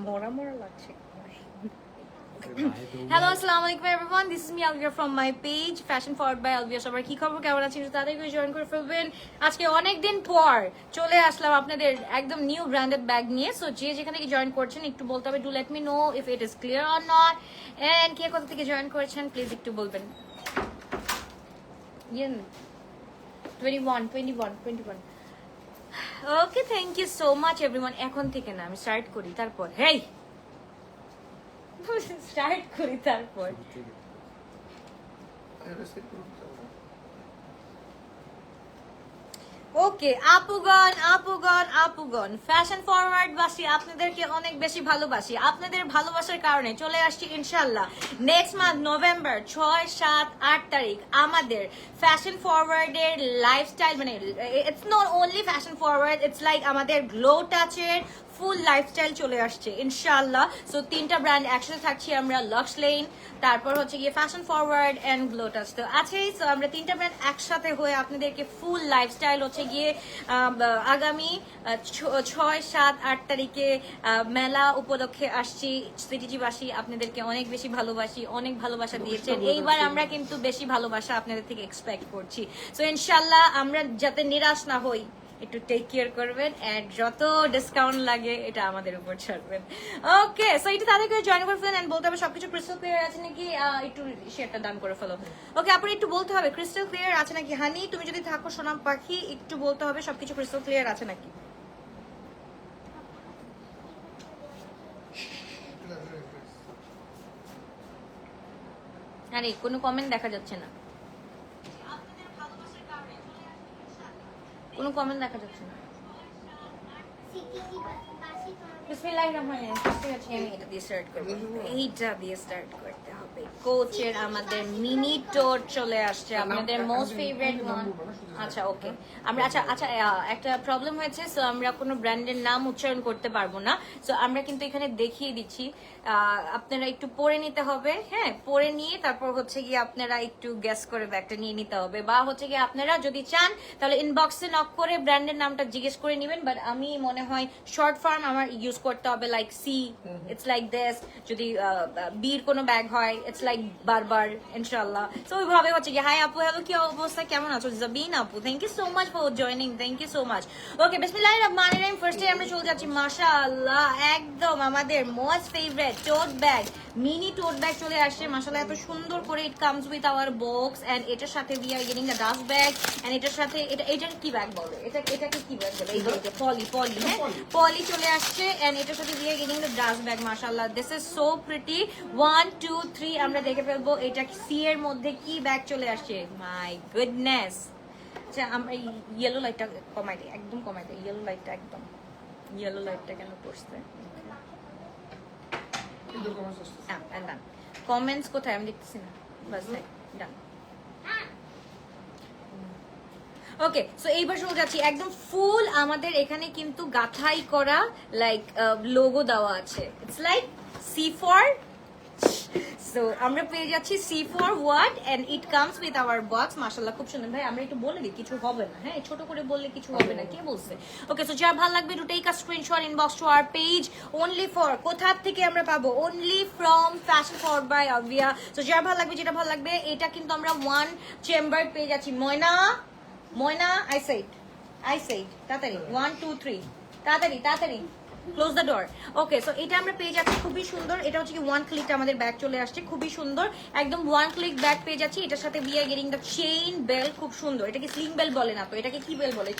মরা মরা লাগছে। Hello, assalamu alaikum everyone. This is me Alvia from my page Fashion Forward by Alvia. সবার কি খবর, কেমন আছেন? তাদেরকে জয়েন করে ফেলবেন। আজকে অনেক দিন পর চলে আসলাম আপনাদের একদম নিউ ব্র্যান্ডেড ব্যাগ নিয়ে। সো যে যেখান থেকে জয়েন করছেন একটু বলতে হবে, do let me know if it is clear or not, and কে কোথা থেকে জয়েন করেছেন প্লিজ একটু বলবেন। 21. Okay, thank you so much everyone. এখন থেকে না, আমি স্টার্ট করি তারপর। হেই স্টার্ট করি তারপর। ওকে আপুগণ ফ্যাশন ফরওয়ার্ড বাসী আপনাদেরকে অনেক বেশি ভালোবাসি। আপনাদের ভালোবাসার কারণে চলে আসছি ইনশাল্লাহ নেক্সট মান্থ নভেম্বর 6, 7, 8 তারিখ আমাদের ফ্যাশন ফরওয়ার্ডের লাইফস্টাইল, মানে it's not only Fashion forward, it's like আমাদের গ্লো টাচের ফুল লাইফস্টাইল চলে আসছে ইনশাআল্লাহ। সো 3টা ব্র্যান্ড একসাথে থাকছি আমরা, লক্স লেন, তারপর হচ্ছে গিয়ে Fashion Forward and Glow Touch তো আছেই। সো আমরা 3টা ব্র্যান্ড একসাথে হয়ে আপনাদেরকে ফুল লাইফস্টাইল হচ্ছে গিয়ে আগামী 6, 7, 8 তারিখে মেলা উপলক্ষে আসছি। সিটিজিবাসী আপনাদেরকে অনেক বেশি ভালোবাসি, অনেক ভালোবাসা দিয়েছেন। এইবার আমরা কিন্তু বেশি ভালোবাসা আপনাদের থেকে এক্সপেক্ট করছি। সো ইনশাআল্লাহ আমরা যাতে নিরাশ না হই, একটু টেক কেয়ার করবেন এন্ড যত ডিসকাউন্ট লাগে এটা আমাদের উপর ছাড়বেন। ওকে, সো এটা তাদেরকে জয়েন করে ফেলেন এন্ড বলতে হবে সবকিছু ক্রিস্টাল ক্লিয়ার আছে নাকি, একটু শেয়ারটা ডান করে ফেলো। ওকে, আপনার একটু বলতে হবে ক্রিস্টাল ক্লিয়ার আছে নাকি। হানি, তুমি যদি থাকো সোনাম পাখি, একটু বলতে হবে সবকিছু ক্রিস্টাল ক্লিয়ার আছে নাকি। আরে কোনো কমেন্ট দেখা যাচ্ছে না, কোনো কমেন্ট দেখা যাচ্ছে না। বিসমিল্লাহির রহমানির রহিম। আমি এটা দিয়ে স্টার্ট করব, এইটা দিয়ে স্টার্ট করতে হবে। কোচের আমাদের মিনি টোর চলে আসছে, আপনাদের মোস্ট ফেভারিট ওয়ান। আচ্ছা ওকে, আমরা আচ্ছা একটা প্রবলেম হয়েছে। সো আমরা কোনো ব্র্যান্ডের নাম উচ্চারণ করতে পারবো না। সো আমরা কিন্তু এখানে দেখিয়ে দিচ্ছি, আপনারা একটু পড়ে নিতে হবে। হ্যাঁ, পড়ে নিয়ে তারপর হচ্ছে গিয়ে আপনারা একটু গ্যাস করে ব্যাগটা নিয়ে নিতে হবে, বা হচ্ছে গিয়ে আপনারা যদি চান তাহলে ইনবক্সে নক করে ব্র্যান্ডের নামটা জিজ্ঞেস করে নেবেন। বাট আমি মনে হয় শর্ট ফর্ম আমার ইউজ করতে হবে, like see, it's like this. যদি বির কোনো ব্যাগ হয়, ইটস লাইক বারবার, ইনশাআল্লাহ। সো ওইভাবে হচ্ছে কি। হাই আপু, হ্যালো, কি অবস্থা, কেমন আছো? জাবিন আপু, thank you so much for joining, thank you so much. Okay, বিসমিল্লাহির রহমানির রহিম। ফার্স্টে আমরা চলে যাচ্ছি মাশাআল্লাহ একদম আমাদের most favourite tote bag, mini tote bag চলে আসছে মাশাআল্লাহ এত সুন্দর করে। It comes with our box and এটার সাথে we are getting the dust bag and এটার সাথে এটাকে কি ব্যাগ বলে, এটাকে কি ব্যাগ বলে, এই যে পলি, হ্যাঁ পলি চলে আসছে এন্ড এটার সাথে we are getting the dust bag মাশাআল্লাহ। This is so pretty. 1, 2, 3 আমরা দেখে ফেলবো এটা সি এর মধ্যে কি ব্যাগ চলে আসছে। My goodness. আচ্ছা, আমরা ইয়েলো লাইটটা কমাই দিই, একদম কমাই দিই ইয়েলো লাইটটা, একদম ইয়েলো লাইটটা কেন পড়ছে। কমেন্টস কোথায় আমি দেখতেছি না, বাস ডান। ওকে, সো এইবার চলে যাচ্ছি একদম ফুল। আমাদের এখানে কিন্তু গাঁথাই করা লাইক লোগো দেওয়া আছে, ইটস লাইক C4। সো আমরা পেয়ে যাচ্ছি C4 what and it comes with our box মাশাআল্লাহ, খুব সুন্দর। ভাই আমরা একটু বলে দিই, কিছু হবে না, হ্যাঁ ছোট করে বললে কিছু হবে না, কে বলছে। ওকে, সো যার ভালো লাগবে to take a screenshot, inbox to our page only for, কোথা থেকে আমরা পাবো, only from fashion forward by Alvia. So যার ভালো লাগবে, যেটা ভালো লাগবে, এটা কিন্তু আমরা 1 চেম্বার পেয়ে যাচ্ছি। ময়না আই সাইড তাড়াতাড়ি 1, 2, 3 তাড়াতাড়ি close the door. Okay, so এটা আমরা পেয়ে যাচ্ছি খুবই সুন্দর। এটা হচ্ছে কি 1 ক্লিক আমাদের ব্যাগ চলে আসছে, খুবই সুন্দর একদম 1 ক্লিক ব্যাগ পেয়ে যাচ্ছি। এটার সাথে we are getting the chain belt, খুব সুন্দর। এটাকে স্লিং বেল্ট বলে না তো, এটাকে কি বেল্ট বলে,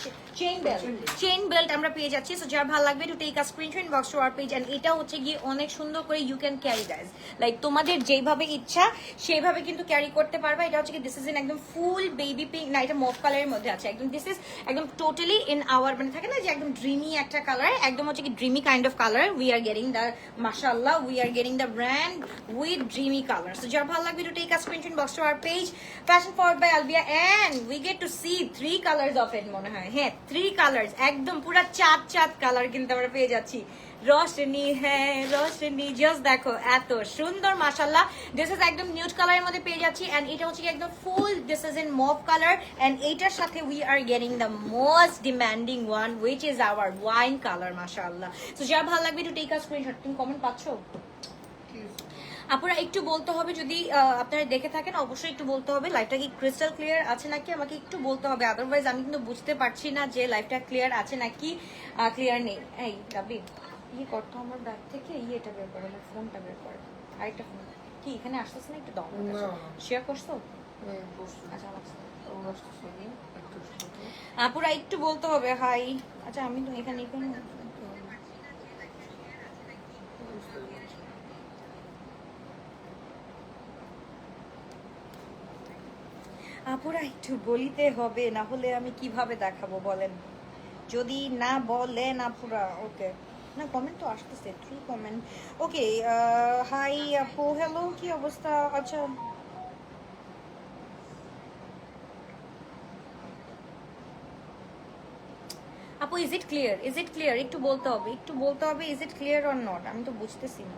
চেইন বেল্ট আমরা পেয়ে যাচ্ছি। সো যার ভালো লাগবে to take a screenshot, inbox to our page and এটা হচ্ছে গিয়ে অনেক সুন্দর করে you can carry guys, like তোমাদের যেভাবে ইচ্ছা সেইভাবে কিন্তু ক্যারি করতে পারবা। এটা হচ্ছে কি দিস ইজ ইন একদম ফুল বেবি পিঙ্ক, না এটা মুভ কালারের মধ্যে আছে একদম। দিস ইজ একদম টোটালি ইন আওয়ার, মানে থাকে না যে একদম ড্রিমি একটা কালার, একদম হচ্ছে কি dreamy kind of color. We are getting the mashallah, we are getting the brand with dreamy color. So যার ভালো লাগবে to take a screenshot, box to our page Fashion Forward by Alvia and we get to see 3 colors of it মনে হয়। হ্যাঁ 3 colors একদম পুরো চাঁদ colour কিন্তু আমরা পেয়ে যাচ্ছি। রোশনি হ্যাঁ রোশনি, জাস্ট দেখো এত সুন্দর মাশাআল্লাহ। দিস ইজ একদম নিউড কালারের মধ্যে পেয়ে যাচ্ছি এন্ড এটা হচ্ছে কি একদম full, this is in mauve colour and এইটার সাথে we are getting the most demanding one which is our wine colour মাশাআল্লাহ। সো যার ভালো লাগবে একটু টেক আ স্ক্রিনশট। তুমি কমেন্ট পাচ্ছো আপনারা একটু বলতে হবে, যদি আপনারা দেখে থাকেন অবশ্যই একটু বলতে হবে লাইভটা কি ক্রিস্টাল ক্লিয়ার আছে নাকি, আমাকে একটু বলতে হবে, আদারওয়াইজ আমি কিন্তু বুঝতে পারছি না যে লাইভটা ক্লিয়ার আছে নাকি ক্লিয়ার নেই। এই রাবি করতো আমার ব্যাগ থেকে এটা বের করে, আমার ফোনটা বের করে, আরেকটা ফোন কি এখানে আসতেছে না, একটু দাও শেয়ার করছো? আচ্ছা আপুরা একটু বলতে হবে হাই। আচ্ছা আমি তো এখানে আপুরা একটু বলিতে হবে, না হলে আমি কিভাবে দেখাবো বলেন, যদি না বলেন আপুরা। ওকে না কমেন্ট তো আসতেছে, 3 কমেন্ট। ওকে হাই আপু, হ্যালো কি অবস্থা? আচ্ছা আপু is it clear, is it clear একটু বলতে হবে, একটু বলতে হবে is it clear or not, আমি তো বুঝতেছি না।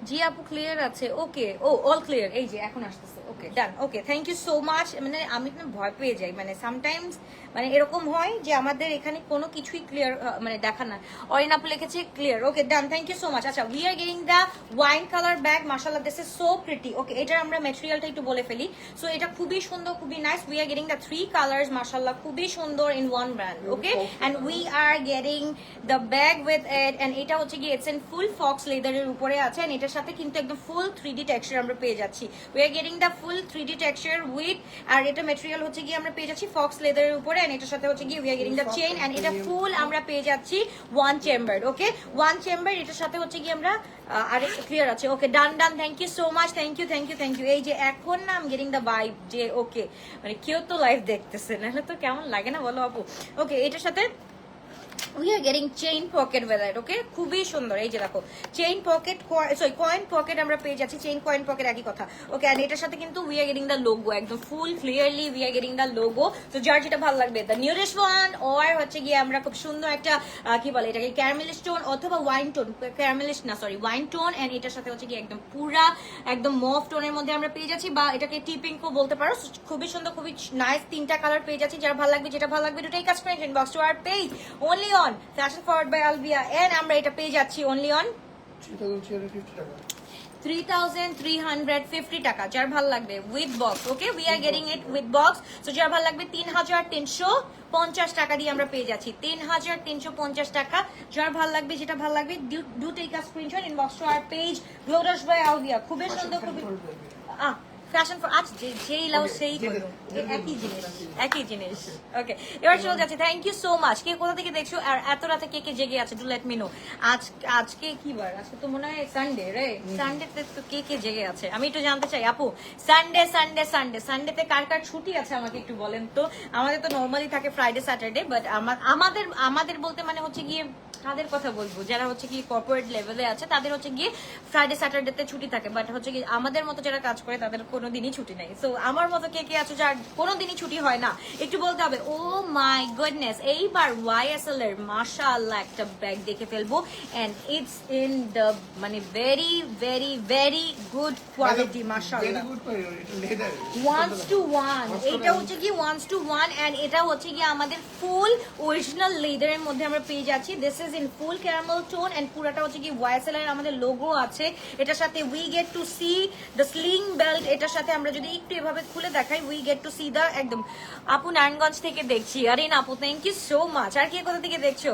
জি আপু ক্লিয়ার আছে। ওকে ও অল ক্লিয়ার, এই যে এখন আসতেছে। Okay done, okay thank you so much. মানে আমি তো ভয় পেয়ে যাই, মানে সামটাইমস মানে এরকম হয় যে আমাদের এখানে কোনো কিছুই ক্লিয়ার মানে দেখা না। অরিন আপু লিখেছে clear. Okay done, thank you so much. আচ্ছা we are getting the wine colour bag মাশাআল্লাহ, this is so pretty. Okay এটার আমরা ম্যাটেরিয়ালটা একটু বলে ফেলি। সো এটা খুবই সুন্দর, খুবই nice. We are getting the 3 colours মাশাআল্লাহ, খুবই সুন্দর in one brand. Okay and we are getting the bag with it and এটা হচ্ছে কি ইটস ইন ফুল ফক্স লেদারের উপরে আছে এন্ড এটার সাথে কিন্তু একদম ফুল 3D টেক্সচার আমরা পেয়ে যাচ্ছি। We are getting the full 3D texture with, আর এটা ম্যাটেরিয়াল হচ্ছে কি আমরা পেয়ে যাচ্ছি ফক্স লেদারের উপরে এন্ড এটার সাথে হচ্ছে কি we are getting the chain and এটা ফুল আমরা পেয়ে যাচ্ছি 1 চেম্বার। ওকে 1 চেম্বার, এটার সাথে হচ্ছে কি আমরা আর ক্লিয়ার আছে। Okay done done, thank you so much, thank you thank you thank you. এই যে এখন না I am getting the vibe যে ওকে মানে কেউ তো লাইভ দেখতেছে, নাহলে তো কেমন লাগে না বলো আপু। ওকে এটার সাথে we are getting chain pocket with it. Okay খুবই সুন্দর, এই যে দেখো chain pocket, sorry coin pocket আমরা পেয়ে যাচ্ছি, চেইন কয়েন পকেট একই কথা। ওকে আর এটার সাথে কিন্তু we are getting the logo একদম ফুল clearly we are getting the logo। তো যার যেটা ভালো লাগবে the nudist one or হচ্ছে গিয়ে আমরা খুব সুন্দর একটা কি বলে এটাকে ক্যারামেলিস্ট টোন অথবা ওয়াইন টোন, ক্যারামেলিস্ট না সরি ওয়াইন টোন এন্ড এটার সাথে হচ্ছে গিয়ে একদম পুরা একদম মভ টোনের মধ্যে আমরা পেয়ে যাচ্ছি, বা এটাকে টিপিংকও বলতে পারো। খুবই সুন্দর, খুবই নাইস, 3টা কালার পেয়ে যাচ্ছি। যার ভালো লাগবে, যেটা ভালো লাগবে to take a screenshot inbox to our page only on Fashion Forward by Alvia and আমরা এটা পেয়ে যাচ্ছি only on 3,350 টাকা। যার ভালো লাগবে with box. Okay we are getting it with box. So যার ভালো লাগবে 3,350 টাকা দিয়ে আমরা পেয়ে যাচ্ছি, 3,350 টাকা। যার ভালো লাগবে, যেটা ভালো লাগবে do take a screenshot inbox to our page গ্লোরাস বাই আলভিয়া। খুবই সুন্দর, খুবই ফ্যাশন ফর আজ যেই লাও সেই করো, একই জিনিস একই জিনিস। ওকে এবার চলে যাচ্ছে। Thank you so much. কে কোথা থেকে দেখছো আর এত রাতে কে কে জেগে আছে ডু লেট মি নো। আজকে কি বার? আজকে তো মনে হয় সানডে রে। সানডেতে তো কে কে জেগে আছে আমি একটু জানতে চাই আপু। সানডে সানডে সানডে সানডেতে কার কার ছুটি আছে আমাকে একটু বলেন তো। আমাদের তো নর্মালি থাকে ফ্রাইডে স্যাটারডে, বাট আমাদের বলতে মানে হচ্ছে গিয়ে তাদের কথা বলবো যারা হচ্ছে কি কর্পোরেট লেভেলে আছে, তাদের হচ্ছে গিয়ে ফ্রাইডে স্যাটারডেতে ছুটি থাকে, বাট হচ্ছে কি আমাদের মতো যারা কাজ করে তাদের কোনোদিনই ছুটি নাই। সো আমার মতো কে কে আছে যার কোনোদিনই ছুটি হয় না একটু বলতে হবে। ও মাই গুডনেস, এইবার ওয়াইএসএল এর মাশাআল্লাহ একটা ব্যাগ দেখে ফেলবো এন্ড ইটস ইন দ্য মানে very very very good quality মাশাআল্লাহ, 1:1। এটা হচ্ছে কি 1:1 এন্ড এটা হচ্ছে কি আমাদের ফুল অরিজিনাল লেদারের মধ্যে আমরা পেয়ে যাচ্ছি। This is in full caramel tone and পুরোটা হচ্ছে কি ওয়াইএসএল এর আমাদের লোগো আছে। এটার সাথে we get to see the sling belt. এটার সাথে আমরা যদি একটু এভাবে খুলে দেখাই we get to see the একদম। আপু নারায়ণগঞ্জ থেকে দেখছি। আরে না আপু থ্যাংক ইউ সো মাচ। আর কে কোথা থেকে দেখছো?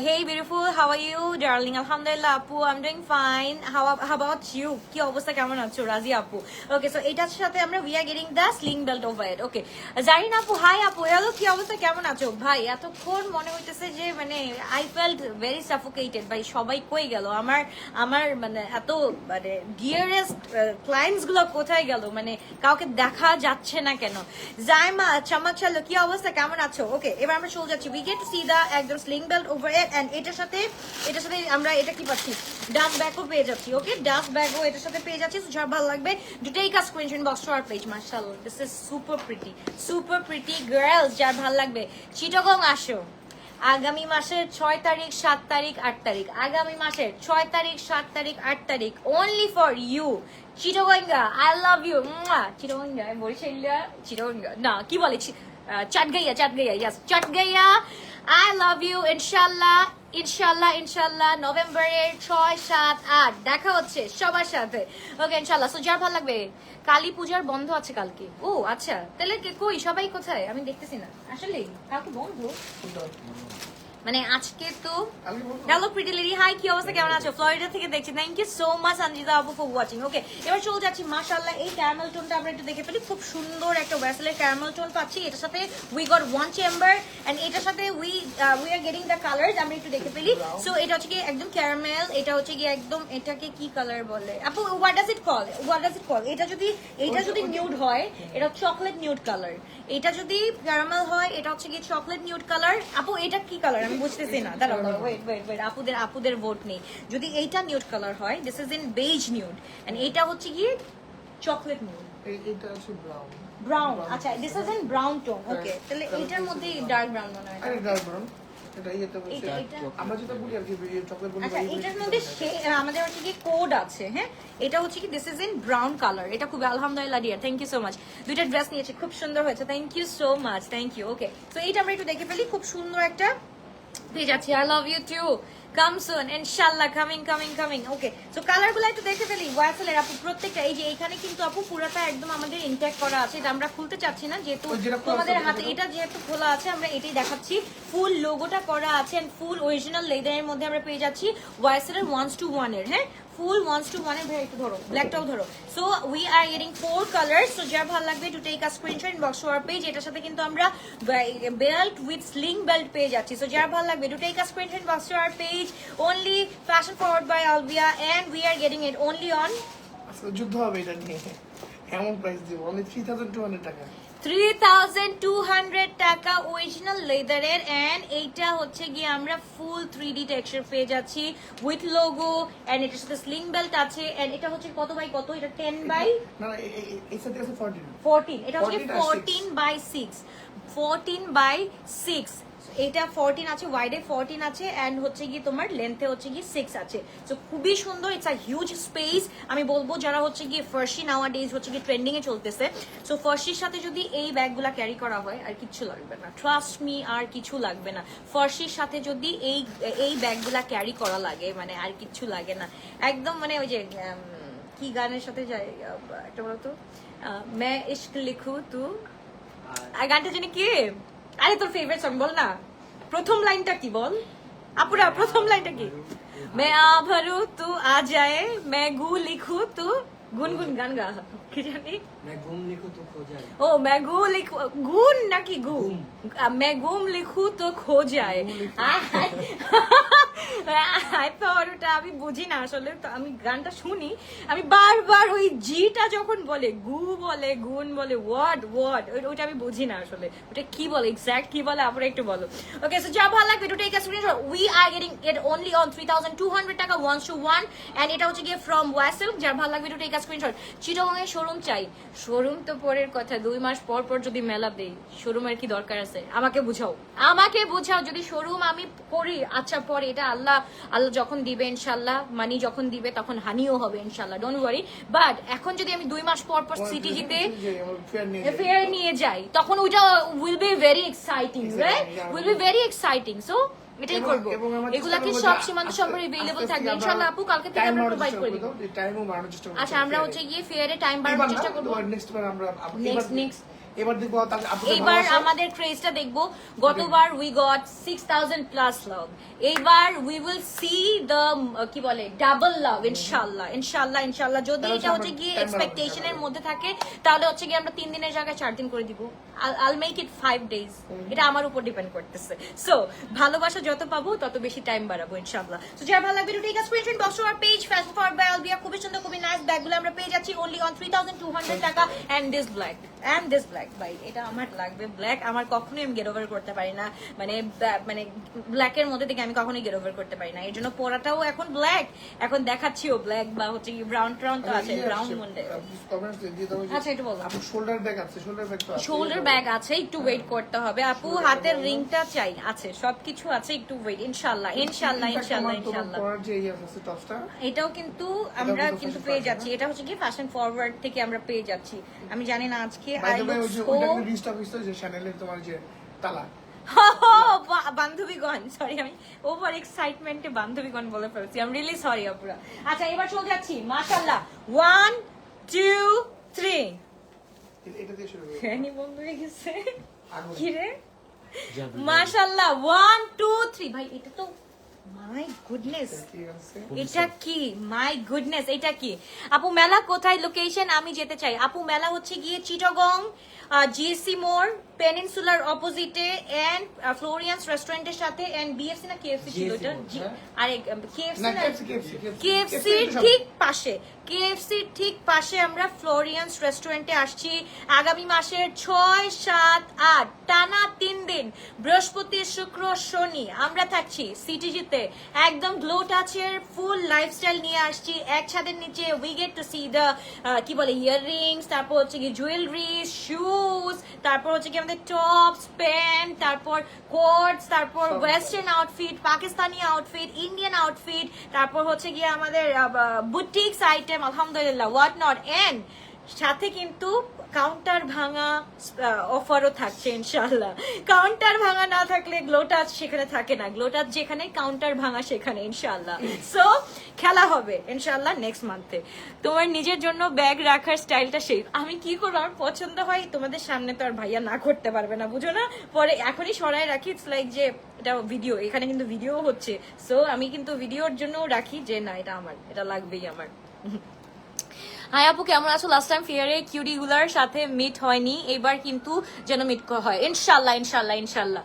Hey beautiful, how are you darling? Alhamdulillah আপু, I'm doing fine. How about you? কি অবস্থা, কেমন আছো রাজি আপু? Okay, so এটার সাথে আমরা we are getting the sling belt over it. Okay, Zarin আপু হাই আপু, হ্যালো কি অবস্থা, কেমন আছো ভাই? এতক্ষণ মনে হইতেছে যে মানে I felt very suffocated ভাই, সবাই কই গেল আমার মানে এত মানে ডিয়ারেস্ট ক্লায়েন্টস গুলো কোথায় গেল, মানে কাউকে দেখা যাচ্ছে না কেন? জাইমা চামাক চালো কি অবস্থা, কেমন আছো? ওকে এবার আমরা চলে যাচ্ছি। We get to see the একদম sling belt belt over it and এটার সাথে আমরা এটা কি পাচ্ছি ডাস্ট ব্যাগও পেয়ে যাচ্ছি ওকে ডাস্ট ব্যাগও এটার সাথে পেয়ে যাচ্ছি তো যার ভালো লাগবে do take a screenshot box to our page মাশাআল্লাহ this is super pretty girls যার ভালো লাগবে চিটাগং আসো আগামী মাসের 6 তারিখ 7 তারিখ 8 তারিখ আগামী মাসের 6 তারিখ 7 তারিখ 8 তারিখ অনলি ফর ইউ চিটাগঙ্গা আই লাভ ইউ চিটাগঙ্গা বরিশালিয়া চিটাগঙ্গা না কি বলে চাটগাইয়া ইয়াস চাটগাইয়া আই লাভ ইউ ইনশাল্লাহ নভেম্বরের 6 7 8 দেখা হচ্ছে সবার সাথে ওকে ইনশাল্লাহ সো যার ভালো লাগবে কালী পূজার বন্ধ আছে কালকে ও আচ্ছা তাহলে কই সবাই কোথায় আমি দেখতেছি না আসলে কালকে বন্ধ মানে আজকে তো হ্যালো প্রিটি লেডি হাই কি অবস্থা কেমন আছো ফ্লোরিডা থেকে দেখছি thank you so much Sanjita আপু ফর ওয়াচিং ওকে এবার চলে যাচ্ছি মাশাআল্লাহ এই ক্যারামেল টোনটা আমরা একটু দেখে ফেলি খুব সুন্দর একটা ওয়াসেলের ক্যারামেল টোন পাচ্ছি এটার সাথে we got one chamber and এটার সাথে we are getting the colours আমরা একটু দেখে ফেলি সো এটা হচ্ছে কি একদম ক্যারামেল এটা হচ্ছে কি একদম এটাকে কি কালার বলে আপু হোয়াট ডাজ ইট কল এটা যদি নিউড হয় এটা চকলেট নিউড কালার এটা যদি ক্যারামেল হয় এটা হচ্ছে কি চকলেট নিউড কালার আপু এটা কি কালার আমি বুঝতেছি না দাঁড়াও ওয়েট আপুদের ভোট নেই যদি এইটা নিউড কালার হয় this is in beige nude and এটা হচ্ছে কি চকলেট নিউড এটা হচ্ছে ব্রাউন আচ্ছা this is in brown tone okay তাহলে এটার মধ্যে ডার্ক ব্রাউন মনে হয় আরে ডার্ক ব্রাউন এটা ইয়েতে বলছি আমরা যেটা বলি আর কি চকলেট বলি আচ্ছা এটার মধ্যে আমাদের হচ্ছে কি কোড আছে হ্যাঁ এটা হচ্ছে কি this is in brown colour এটা খুব আলহামদুলিল্লাহ dear thank you so much দুইটা ড্রেস নিয়েছি খুব সুন্দর হয়েছে thank you so much thank you okay so এইটা আমরা একটু দেখে ফেলি খুব সুন্দর একটা পেয়ে যাচ্ছি I love you to come soon ইনশাআল্লাহ কামিং ওকে সো কালারগুলো একটু দেখে ফেলি ওয়াসেলের আপু প্রত্যেকটা এই যে এখানে কিন্তু আপু পুরোটা একদম আমাদের ইনট্যাক্ট করা আছে এটা আমরা খুলতে চাচ্ছি না যেহেতু তোমাদের হাতে এটা যেহেতু খোলা আছে আমরা এটাই দেখাচ্ছি ফুল লোগোটা করা আছে এন্ড ফুল অরিজিনাল লেদারের মধ্যে আমরা পেয়ে যাচ্ছি ওয়াসেলের 1:1 এর হ্যাঁ ফুল 1:1 এর ভাই একটু ধরো ব্ল্যাকটাও ধরো so we are getting 4 colours so যার ভালো লাগবে to take a screenshot inbox to our page এটার সাথে কিন্তু আমরা বেল্ট উইথ স্লিং বেল্ট পেয়ে যাচ্ছি সো যার ভালো লাগবে to take a screenshot inbox to our page only fashion forward by Alvia and we are getting it only on আসলে যুদ্ধ হবে এটা নিয়ে কেমন প্রাইস দিব only 3200 টাকা 3200 টাকা অরিজিনাল লেদারের এন্ড এইটা হচ্ছে গিয়ে আমরা ফুল 3D টেক্সচার পেয়ে যাচ্ছি উইথ লোগো এন্ড এটার সাথে স্লিং বেল্ট আছে এন্ড এটা হচ্ছে কত বাই কত এটা 10 বাই না এই সাথে আছে 14 এটা হচ্ছে 14 বাই 6 14 বাই 6 এটা 14 আছে ওয়াইডে 14 আছে এন্ড হচ্ছে কি তোমার লেন্থে হচ্ছে কি 6 আছে সো খুবই সুন্দর ইটস আ হিউজ স্পেস আমি বলবো যারা হচ্ছে কি ফার্সি নাওয়া ডেজ হচ্ছে কি ট্রেন্ডিং এ চলতেছে সো ফার্সির সাথে যদি এই ব্যাগগুলা ক্যারি করা হয় আর কিছু লাগবে না ট্রাস্ট মি আর কিছু লাগবে না ফার্সির সাথে যদি এই ব্যাগগুলা ক্যারি করা লাগে মানে আর কিছু লাগে না একদম মানে ওই যে কি গানের সাথে যায় একটা বলো তো মে ইশক লিখু তু আর গানটা জানি কি আরে তোর ফেভারিট সং বল না প্রথম লাইনটা কি বল আপুরা প্রথম লাইনটা কি मैं आ भरू तू आ जाए मैं गू लिखू तू गुनगुन गान गा কি জানি मैं घूम लिखूं तो खो जाए ও मैं गू लिखू गुन নাকি গু मैं गुम लिखू तो खो जाए ওটা আমি বুঝি না আসলে তো আমি গানটা শুনি আমি বারবার ওই জিটা যখন বলে গু বলে গুন বলে ওয়াট ওইটা আমি বুঝি না আসলে ওটা কি বলে এক্স্যাক্ট কি বলে আপনারা একটু বলো ওকে সো যা ভালো লাগবে to take a screenshot we are getting it only on 3200 টাকা 1:1 এন্ড এটা হচ্ছে গিয়ে ফ্রম ওয়াসেল যার ভালো লাগবে to take a screenshot Chittagong এর শোরুম চাই শোরুম তো পরের কথা 2 মাস পর যদি মেলা দেই শোরুমের কি দরকার আছে আমাকে বুঝাও যদি শোরুম আমি করি আচ্ছা পরে এটা আল্লাহ যখন দিবে ইনশাআল্লাহ মানি যখন দিবে তখন হানিও হবে ইনশাআল্লাহ ডোন্ট ওয়ারি বাট এখন যদি আমি 2 মাস পর সিটিজিতে ফেয়ার নিয়ে যাই তখন ওইটা will be very exciting right will be very exciting so এটাই করব এগুলাকে সব সীমান্ত সম্পর্কে अवेलेबल থাকবে ইনশাআল্লাহ আপু কালকে থেকে আমরা প্রোভাইড করে দেব টাইমও বাড়ানোর চেষ্টা করব আচ্ছা আমরা হচ্ছে গিয়ে ফেয়ারে টাইম বাড়ানোর চেষ্টা করব নেক্সট বার আমরা নেক্সট এবার দেখবো এইবার আমাদের ক্রেজটা দেখবো গতবার উই গট 6000 প্লাস লাভ এইবার উই উইল সি দ্য কি বলে ডাবল লাভ ইনশাআল্লাহ যদি এটা হচ্ছে গিয়ে এক্সপেকটেশনের মধ্যে থাকে তাহলে হচ্ছে গিয়ে আমরা 3 দিনের জায়গায় 4 দিন করে দিব আইল মেক ইট 5 ডেজ এটা আমার উপর ডিপেন্ড করতেছে সো ভালোবাসা যত পাবো তত বেশি টাইম বাড়াবো ইনশাআল্লাহ সো যারা ভালো লাগবে to take a screenshot box to our page fashion forward by আলবিয়া খুবই সুন্দর খুবই নাইস ব্যাগগুলো আমরা পেয়ে যাচ্ছি অনলি অন 3200 টাকা and this black and this black ভাই এটা আমার লাগবে ব্ল্যাক আমার কখনোই আমি গেট ওভার করতে পারি না মানে মানে ব্ল্যাকের মধ্যে থেকে আমি কখনোই গেট ওভার করতে পারি না এর জন্য পরাটাও এখন ব্ল্যাক এখন দেখাচ্ছিও ব্ল্যাক বা হচ্ছে কি ব্রাউন ট্রাউন তো আছে ব্রাউন মন্ডে আচ্ছা একটু বলো আপু শোল্ডার ব্যাগ আছে শোল্ডার ব্যাগ তো আছে শোল্ডার ব্যাগ আছে একটু ওয়েট করতে হবে আপু হাতের রিংটা চাই আছে সবকিছু আছে একটু ওয়েট ইনশাআল্লাহ ইনশাআল্লাহ ইনশাআল্লাহ ইনশাআল্লাহ পরার যে ইয়ে আছে টপসটা এটাও কিন্তু আমরা কিন্তু পেয়ে যাচ্ছি এটা হচ্ছে কি ফ্যাশন ফরওয়ার্ড থেকে আমরা পেয়ে যাচ্ছি আমি জানি না আজকে by I the way look ওই যে সো ওইটা কি রিস্টক হইছে যে চ্যানেলের তোমার যে তালা বান্ধবীগণ সরি আমি ওভার এক্সাইটমেন্টে বান্ধবীগণ বলে ফেলছি আই এম রিয়েলি সরি আপুরা আচ্ছা এবার চলে যাচ্ছি মাশাআল্লাহ 1 2 3 এটা দিয়ে শুরু ফ্যানি বন্ধ হয়ে গেছে আগুন। কি রে যাবে। মাশাআল্লাহ 1 2 3 ভাই এটা তো মাই গুডনেস ঠিক আছে এটা কি মাই গুডনেস এটা কি আপু মেলা কোথায় লোকেশন আমি যেতে চাই আপু মেলা হচ্ছে গিয়ে চিটাগং জিএসসি মোড় পেনিনসুলার অপোজিটে এন্ড ফ্লোরিয়ান্স রেস্টুরেন্টের সাথে এন্ড বিএফসি না কেএফসি ছিল GFC এটা মোড়, হ্যাঁ। আরে কেএফসি না না কেএফসি ঠিক পাশে কেএফসির ঠিক পাশে আমরা ফ্লোরিয়ান্স রেস্টুরেন্টে আসছি আগামী মাসের 6 7 8 টানা 3 দিন বৃহস্পতি শুক্র শনি আমরা থাকছি সিটিজিতে একদম গ্লো টাচের ফুল লাইফস্টাইল নিয়ে আসছি এক ছাদের নিচে we get to see the কি বলে ইয়াররিংস তারপর হচ্ছে কি জুয়েলারি শুজ তারপর হচ্ছে কি আমাদের টপস প্যান্ট তারপর কোটস তারপর western outfit Pakistani outfit Indian outfit তারপর হচ্ছে গিয়ে আমাদের বুটিক্স আইটেম আলহামদুলিল্লাহ হোয়াট নট এন্ড সাথে কিন্তু কাউন্টার ভাঙা অফারও থাকছে ইনশাআল্লাহ কাউন্টার ভাঙা না থাকলে গ্লোটাচ সেখানে থাকে না গ্লোটাচ যেখানে কাউন্টার ভাঙা সেখানে ইনশাআল্লাহ সো খেলা হবে ইনশাআল্লাহ নেক্সট মান্থে তোমার নিজের জন্য ব্যাগ রাখার স্টাইলটা সেই আমি কি করবো আমার পছন্দ হয় তোমাদের সামনে তো আর ভাইয়া না করতে পারবে না বুঝো না পরে এখনই সরাই রাখি ইটস লাইক যে এটা ভিডিও এখানে কিন্তু ভিডিও হচ্ছে সো আমি কিন্তু ভিডিওর জন্য রাখি যে না এটা আমার এটা লাগবেই আমার হাই আপু কেমন আছো লাস্ট টাইম ফেয়ারে কিউডি গুলার সাথে মিট হয়নি এবার কিন্তু যেন মিট হয় ইনশাল্লাহ ইনশাল্লাহ ইনশাল্লাহ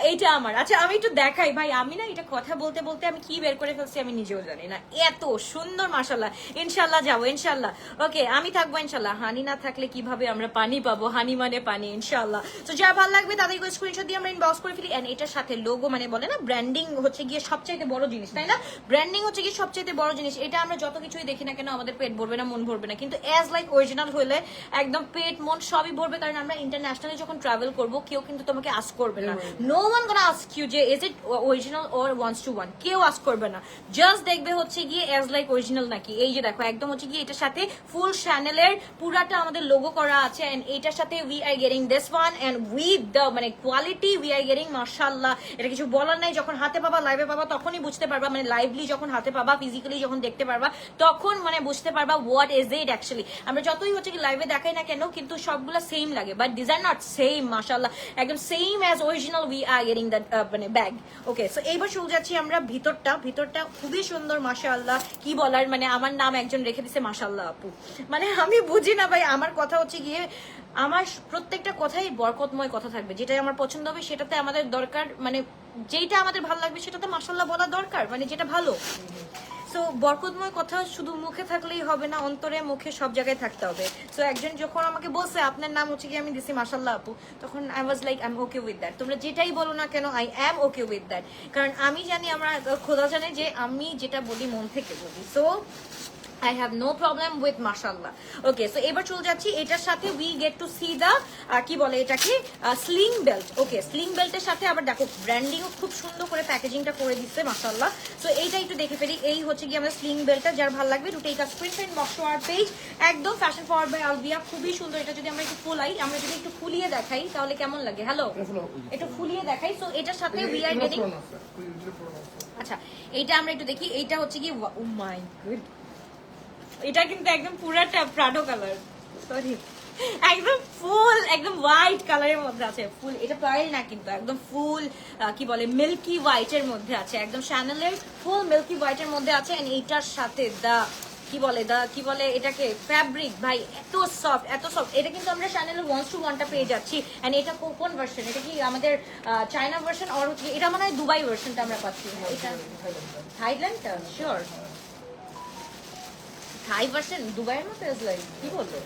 এইটা আমার আচ্ছা আমি একটু দেখাই ভাই আমি না এটা কথা বলতে বলতে আমি কি বের করে ফেলছি আমি নিজেও জানি না এত সুন্দর মাশাল্লাহ ইনশাল্লাহ যাবো ইনশাল্লাহ ওকে আমি থাকবো ইনশাল্লাহ হানি না থাকলে কিভাবে আমরা পানি পাবো হানি মানে পানি ইনশাল্লাহ তো যা ভালো লাগবে তাদেরকে স্ক্রিনশট দিয়ে আমরা ইনবক্স করে ফেলি এন্ড এটার সাথে লোগো মানে বলে না ব্র্যান্ডিং হচ্ছে গিয়ে সবচাইতে বড় জিনিস তাই না ব্র্যান্ডিং হচ্ছে গিয়ে সবচাইতে বড় জিনিস এটা আমরা যত কিছুই দেখি না কেন আমাদের পেট ভরবে না মন ভরবে না কিন্তু অ্যাজ লাইক অরিজিনাল হলে একদম পেট মন সবই ভরবে কারণ আমরা ইন্টারন্যাশনালি যখন ট্রাভেল করব কেউ কিন্তু তোমাকে আস্ক করবে না no one gonna ask you যে is it original or once to one কেউ আস্ক করবে না জাস্ট দেখবে হচ্ছে গিয়ে অ্যাজ লাইক অরিজিনাল নাকি এই যে দেখো একদম হচ্ছে গিয়ে এটার সাথে ফুল শ্যানেলের পুরাটা আমাদের লোগো করা আছে এন্ড এটার সাথে we are getting this one and with the মানে কোয়ালিটি উই আর গেটিং মাশাআল্লাহ এটা কিছু বলার নাই যখন হাতে পাবা লাইভে পাবা তখনই বুঝতে পারবা মানে লাইভলি যখন হাতে পাবা ফিজিক্যালি যখন দেখতে পারবা তখন মানে বুঝতে পারবা হোয়াট ইজ ইট অ্যাকচুয়ালি আমরা যতই হচ্ছে কি লাইভে দেখাই না কেন কিন্তু সবগুলো সেম লাগে বাট ডিজাইন নট সেম মাশাআল্লাহ একদম same as original we are getting that মানে ব্যাগ ওকে সো এইবার চলে যাচ্ছি আমরা ভিতরটা খুবই সুন্দর মাশাআল্লাহ কি বলার মানে আমার নাম একজন রেখে দিছে মাশাআল্লাহ আপু মানে আমি বুঝি না ভাই আমার কথা হচ্ছে গিয়ে আমার প্রত্যেকটা কথাই বরকতময় কথা থাকবে যেটাই আমার পছন্দ হবে সেটাতে আমাদের দরকার মানে যেটা আমাদের ভালো লাগবে সেটাতে মাশাআল্লাহ বলা দরকার মানে যেটা ভালো সো বরকতময় কথা শুধু মুখে থাকলেই হবে না অন্তরে মুখে সব জায়গায় থাকতে হবে সো একজন যখন আমাকে বলছে আপনার নাম হচ্ছে কি আমি দিছি মাশাআল্লাহ আপু তখন I was like I am okay with that তোমরা যেটাই বলো না কেন I am okay with that কারণ আমি জানি আমরা খোদা জানে যে আমি যেটা বলি মন থেকে বলি so I have no problem with mashallah. Okay, so এবার চলে যাচ্ছি এটার সাথে we get to see the কি বলে এটাকে sling belt. Okay, sling belt এর সাথে আবার দেখো ব্র্যান্ডিংও খুব সুন্দর করে প্যাকেজিংটা করে দিচ্ছে মাশাআল্লাহ। সো এইটা একটু দেখে ফেলি এই হচ্ছে কি আমাদের sling beltটা যার ভালো লাগবে to take a screenshot box to our page একদম ফ্যাশন ফরওয়ার্ড বাই আলবিয়া খুবই সুন্দর এটা যদি আমরা একটু ফুলাই আমরা যদি একটু ফুলিয়ে দেখাই তাহলে কেমন লাগে হ্যালো একটু ফুলিয়ে দেখাই সো এটার সাথে we are getting আচ্ছা এইটা আমরা একটু দেখি এইটা হচ্ছে কি ও মাই গড এটা কিন্তু একদম পুরাটা প্রাডো কালার সরি একদম ফুল একদম হোয়াইট কালারের মধ্যে আছে ফুল এটা পার্ল না কিন্তু একদম ফুল কি বলে মিল্কি হোয়াইট এর মধ্যে আছে একদম শ্যানেলের ফুল মিল্কি হোয়াইট এর মধ্যে আছে এন্ড এইটার সাথে কি বলে এটাকে ফ্যাব্রিক ভাই এত সফট এটা কিন্তু আমরা শ্যানেলের 1:1টা পেয়ে যাচ্ছি এন্ড এটা কোন ভার্সন এটা কি আমাদের চায়না ভার্সন অর এটা মানে দুবাই ভার্সনটা আমরা পাচ্ছি এটা থাইল্যান্ডটা শিওর থাই ভার্সন দুবাইয়ের মতো কি বলবো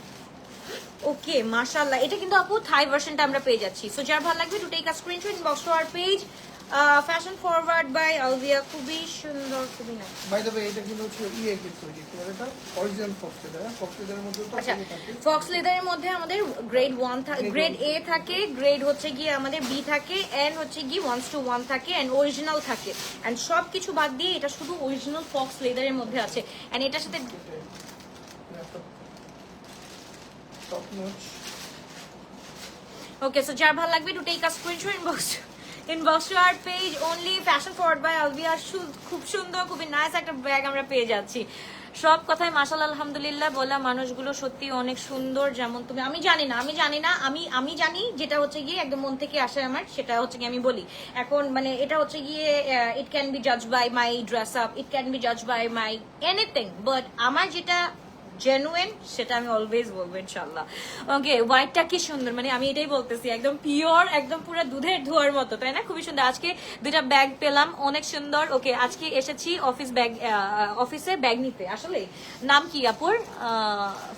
ওকে মাশাআল্লাহ, এটা কিন্তু আপু থাই ভার্সনটা আমরা পেয়ে যাচ্ছি। সো যার ভালো লাগবে to take a screenshot inbox to our page. Fashion forward by Alvia, খুবই সুন্দর, খুবই না। বাই দ্য ওয়ে এটা কিন্তু হচ্ছে কিন্তু কি বলে এটা অরিজিনাল ফক্স লেদার, ফক্স লেদারের মধ্যে তো আচ্ছা, থাকে। ফক্স লেদারের মধ্যে আমাদের গ্রেড 1 থাকে, গ্রেড এ থাকে, গ্রেড হচ্ছে গিয়ে আমাদের বি থাকে, এন্ড হচ্ছে গিয়ে 1:1 থাকে, এন্ড অরিজিনাল থাকে। এন্ড সবকিছু বাদ দিয়ে এটা শুধু অরিজিনাল ফক্স লেদারের মধ্যে আছে। এন্ড এটার সাথে টপ নচ। ওকে, সো যার ভালো লাগবে to take a screenshot inbox to our page only. Fashion forward by Alvia, খুব সুন্দর, খুবই নাইস একটা ব্যাগ আমরা পেয়ে যাচ্ছি। সব কথায় মাশাআল্লাহ আলহামদুলিল্লাহ বলা মানুষগুলো সত্যি অনেক সুন্দর। যেমন তুমি, আমি জানি না আমি জানি যেটা হচ্ছে গিয়ে একদম মন থেকে আসে আমার, সেটা হচ্ছে গিয়ে আমি বলি। এখন মানে এটা হচ্ছে গিয়ে ইট ক্যান বি জাজ by my dress up, it can B জাজ বাই মাই এনিথিং, বাট আমার যেটা জেনুইন সেটা আমি অলওয়েজ বলবো ইনশাল্লাহ। ওকে, হোয়াইটটা কি সুন্দর, মানে আমি এটাই বলতেছি, একদম পিওর, একদম পুরো দুধের ধোয়ার মতো, তাই না? খুবই সুন্দর। আজকে দুইটা ব্যাগ পেলাম, অনেক সুন্দর। ওকে, আজকে এসেছি অফিসে ব্যাগ নিতে। আসলে নাম কি আপুর?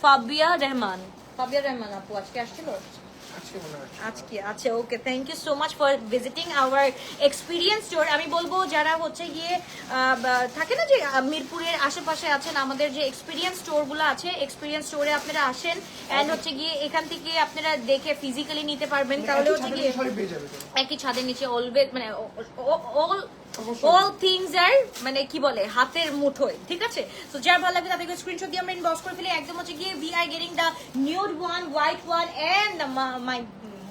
ফাবিয়া রহমান আপু আজকে আসছিল আজকে। আচ্ছা, okay, thank you so much for visiting our experience store. আমি বলবো যারা হচ্ছে গিয়ে থাকে না যে মিরপুরের আশেপাশে আছেন, আমাদের যে এক্সপিরিয়েন্স স্টোরগুলো আছে, এক্সপিরিয়েন্স স্টোরে আপনারা আসেন এন্ড হচ্ছে গিয়ে এখান থেকে আপনারা দেখে ফিজিক্যালি নিতে পারবেন। তাহলে হচ্ছে গিয়ে একই ছাদের নিচে অলওয়েজ মানে অল থিংস আর মানে কি বলে হাতের মুঠোয়, ঠিক আছে? তো যার ভালো লাগে তাদেরকে স্ক্রিনশট দিয়ে আমরা ইনবক্স করে ফেলে। একদম হচ্ছে গিয়ে we are getting the nude one, white one and my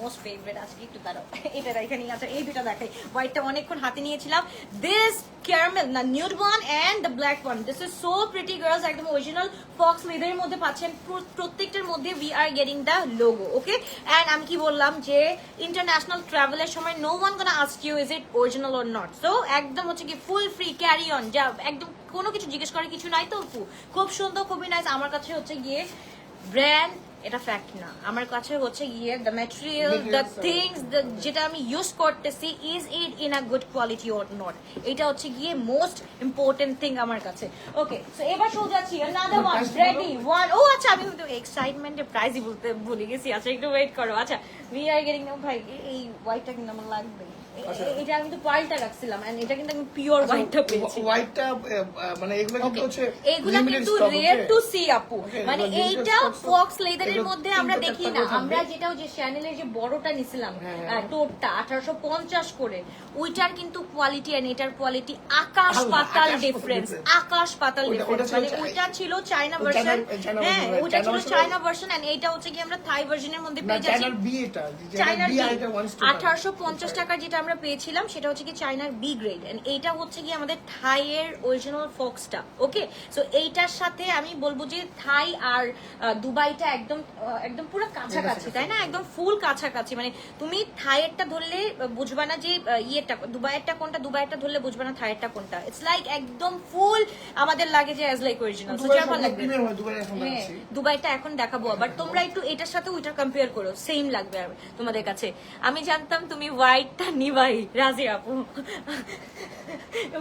most favourite. আজকে একটু দাঁড়াও, এটা এখানেই আছে, এই দুটা দেখাই। হোয়াইটটা অনেকক্ষণ হাতে নিয়েছিলাম। দিস ক্যারামেল না, nude one and the black one, this is so pretty girls. একদম অরিজিনাল ফক্স লেদারের মধ্যে পাচ্ছেন। প্রত্যেকটার মধ্যে we are getting the logo. Okay, and আমি কি বললাম যে ইন্টারন্যাশনাল ট্রাভেলের সময় no one gonna ask you is it original or not. So একদম হচ্ছে কি ফুল ফ্রি ক্যারি অন, যা একদম কোনো কিছু জিজ্ঞেস করার কিছু নাই। তো খুব সুন্দর, খুবই নাইস। আমার কাছে হচ্ছে গিয়ে ব্র্যান্ড এটা ফ্যাক্ট না, আমার কাছে হচ্ছে গিয়ে দ্য ম্যাটেরিয়াল, দ্য থিংস যেটা আমি ইউজ করতেছি, is it in a good quality or not, এটা হচ্ছে গিয়ে মোস্ট ইম্পর্টেন্ট থিং আমার কাছে। ওকে, সো এবার চলে যাচ্ছি another one, ready one। ও আচ্ছা, আমি তো এক্সাইটমেন্টে প্রাইসই বলতে ভুলে গেছি। আচ্ছা, একটু ওয়েট করো। আচ্ছা, উই আর গেটিং, ভাই এই হোয়াইটটা কিন্তু আমার লাগবে। এটা আমি তো পাল্টা রাখছিলাম এন্ড এটা কিন্তু আমি পিওর হোয়াইটটা পেয়েছি। হোয়াইটটা মানে এগুলো কিন্তু হচ্ছে এগুলা কিন্তু রেয়ার টু সি আপু। মানে এইটা ফক্স লেদারের মধ্যে আমরা দেখি না। আমরা যেটা যে চ্যানেলের যে বড়টা নিছিলাম টোটটা 1850 করে, ওইটার কিন্তু কোয়ালিটি আর এটার কোয়ালিটি আকাশ পাতাল ডিফারেন্স, আকাশ পাতাল ডিফারেন্স। মানে ওইটা ছিল চায়না ভার্সন, হ্যাঁ ওইটা ছিল চায়না ভার্সন এন্ড এইটা হচ্ছে কি আমরা থাই ভার্সনের মধ্যে পেয়ে যাচ্ছি। চায়নার বি 1850 টাকা যেটা আমরা পেয়েছিলাম সেটা হচ্ছে কি চায়নার বি গ্রেড এন্ড এইটা হচ্ছে কি আমাদের থাই এর অরিজিনাল ফক্সটা। ওকে, সো এইটার সাথে আমি বলবো যে থাই আর দুবাইটা একদম একদম পুরো কাছাকাছি, তাই না? একদম ফুল কাছাকাছি। মানে তুমি থাইয়েরটা ধরলে বুঝবা না যে ইয়েটা দুবাইয়েরটা কোনটা, দুবাইয়েরটা ধরলে বুঝবা না থাইয়েরটা কোনটা। ইটস লাইক একদম ফুল আমাদের লাগে যে অ্যাজ লাইক অরিজিনাল। সো যার ভালো লাগবে দুবাইটা এখন দেখাবো, আবার তোমরা একটু এটার সাথে ওইটা কম্পেয়ার করো, সেম লাগবে আর তোমাদের কাছে। আমি জানতাম তুমি হোয়াইটটা নিবাই, রাজি আপু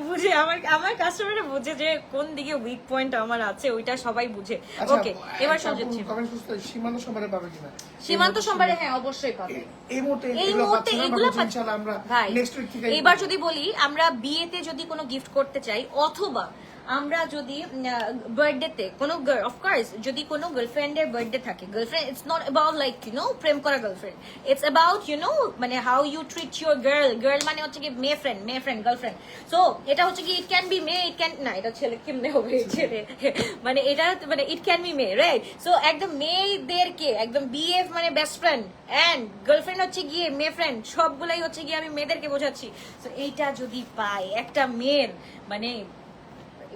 বুঝে আমার কাস্টমাররা বুঝে যে কোন দিকে উইক পয়েন্ট আমার আছে, ওইটা সবাই বুঝে। ওকে, এবার সোজাচ্ছি সীমান্ত সম্বারে পাবে কিনা? সীমান্ত সম্বারে হ্যাঁ অবশ্যই পাবে। এই মুহূর্তে এগুলো আমরা ভাই নেক্সট উইক থেকে এবার যদি বলি আমরা বিয়েতে যদি কোনো গিফট করতে চাই, অথবা আমরা যদি বার্থডেতে কোনো অফকোর্স যদি কোনো গার্লফ্রেন্ডের বার্থডে থাকে, girlfriend it's not about like প্রেম করা গার্লফ্রেন্ড, ইটস অ্যাবাউট মানে how you treat your girl মানে হচ্ছে কি মেয়ে ফ্রেন্ড গার্লফ্রেন্ড। সো এটা হচ্ছে কি ইট can B May, it can না, এটা ছেলে কেমনে হবে ছেলে মানে এটা মানে ইট can B May, right? So একদম মেয়েদেরকে একদম বিএফ মানে বেস্ট ফ্রেন্ড এন্ড গার্লফ্রেন্ড হচ্ছে গিয়ে মেয়ে ফ্রেন্ড, সবগুলাই হচ্ছে গিয়ে আমি মেয়েদেরকে বোঝাচ্ছি। সো এইটা যদি পাই একটা মেয়ের মানে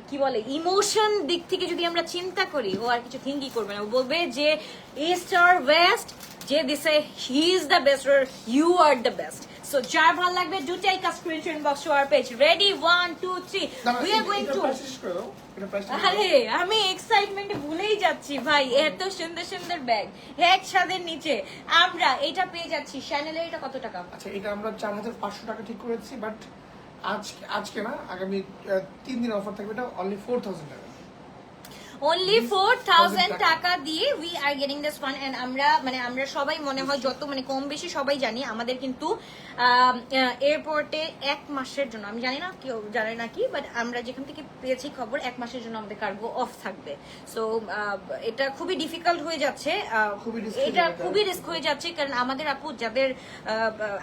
কি বলে ইমোশন দিক থেকে যদি আমরা চিন্তা করি, ও আর কিছু থিঙ্কই করবে না, ও বলবে যে ইস্ট আর ওয়েস্ট, যে দিছে he is the best or you are the best. So যার ভালো লাগবে do take a screenshot inbox to our page. Ready 1 2 3 we are going to. আরে আমি এক্সাইটমেন্টে ভুলেই যাচ্ছি ভাই, এত সুন্দর সুন্দর ব্যাগ এক ছাদের নিচে আমরা এটা পেয়ে যাচ্ছি। শ্যানেলের এটা কত টাকা? আচ্ছা, এটা আমরা 4500 টাকা ঠিক করেছি, বাট আজকে না, আগামী 3 দিন অফার থাকবে, এটা অনলি 4000 টাকা। only 4,000 টাকা দিয়ে we are getting this one and আমরা সবাই মনে হয় যত মানে কম বেশি সবাই জানি আমাদের কিন্তু এয়ারপোর্টে 1 মাসের জন্য, আমি জানি না কেউ জানে নাকি, বাট আমরা যেখান থেকে পেয়েছি খবর 1 মাসের জন্য আমাদের কার্গো অফ থাকবে। সো এটা খুবই ডিফিকাল্ট হয়ে যাচ্ছে, এটা খুবই রিস্ক হয়ে যাচ্ছে, কারণ আমাদের আপু যাদের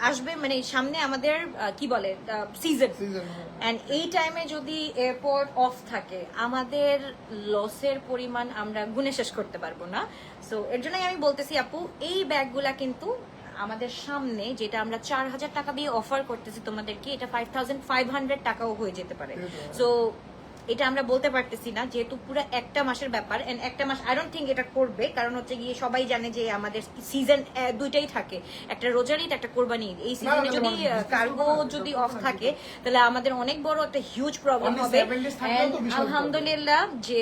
আসবে মানে সামনে আমাদের কি বলে সিজন, এন্ড এই টাইমে যদি এয়ারপোর্ট অফ থাকে আমাদের লসের পরিমাণ আমরা গুণে শেষ করতে পারবো না। সো এর জন্যই আমি বলতেছি আপু এই ব্যাগগুলা কিন্তু আমাদের সামনে যেটা আমরা 4,000 টাকা দিয়ে অফার করতেছি তোমাদেরকে, এটা 5,500 টাকাও হয়ে যেতে পারে। সো এটা আমরা বলতে পারতেছি না যেহেতু পুরো একটা মাসের ব্যাপার, এন্ড একটা মাস আই ডোন্ট থিঙ্ক এটা করবে, কারণ হচ্ছে গিয়ে সবাই জানে যে আমাদের সিজন দুইটাই থাকে, একটা রোজার ঈদ একটা কোরবানি ঈদ। এই সিজনে যদি কার্গো যদি অফ থাকে তাহলে আমাদের অনেক বড় একটা হিউজ প্রবলেম হবে। আলহামদুলিল্লাহ যে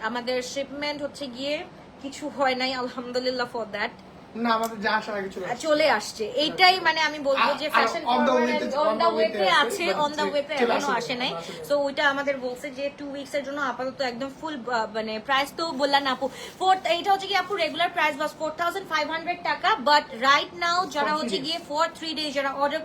আমাদের শিপমেন্ট হচ্ছে গিয়ে কিছু হয় নাই, আলহামদুলিল্লাহ ফর দ্যাট। না আমাদের যা আসার আগে চলে আসছে, এইটাই মানে আমি বলবো যে ফ্যাশন অন দা ওয়েতে আছে, অন দা ওয়েতে এখনো আসে নাই। সো ওইটা আমাদের বলছে যে 2 উইকস এর জন্য আপাতত একদম ফুল মানে প্রাইস তো বললাম আপু এইটা হচ্ছে কি আপু রেগুলার প্রাইস বাস 4,500 টাকা, বাট রাইট নাও যারা হচ্ছে গিয়ে ফর 3 ডেজ যারা অর্ডার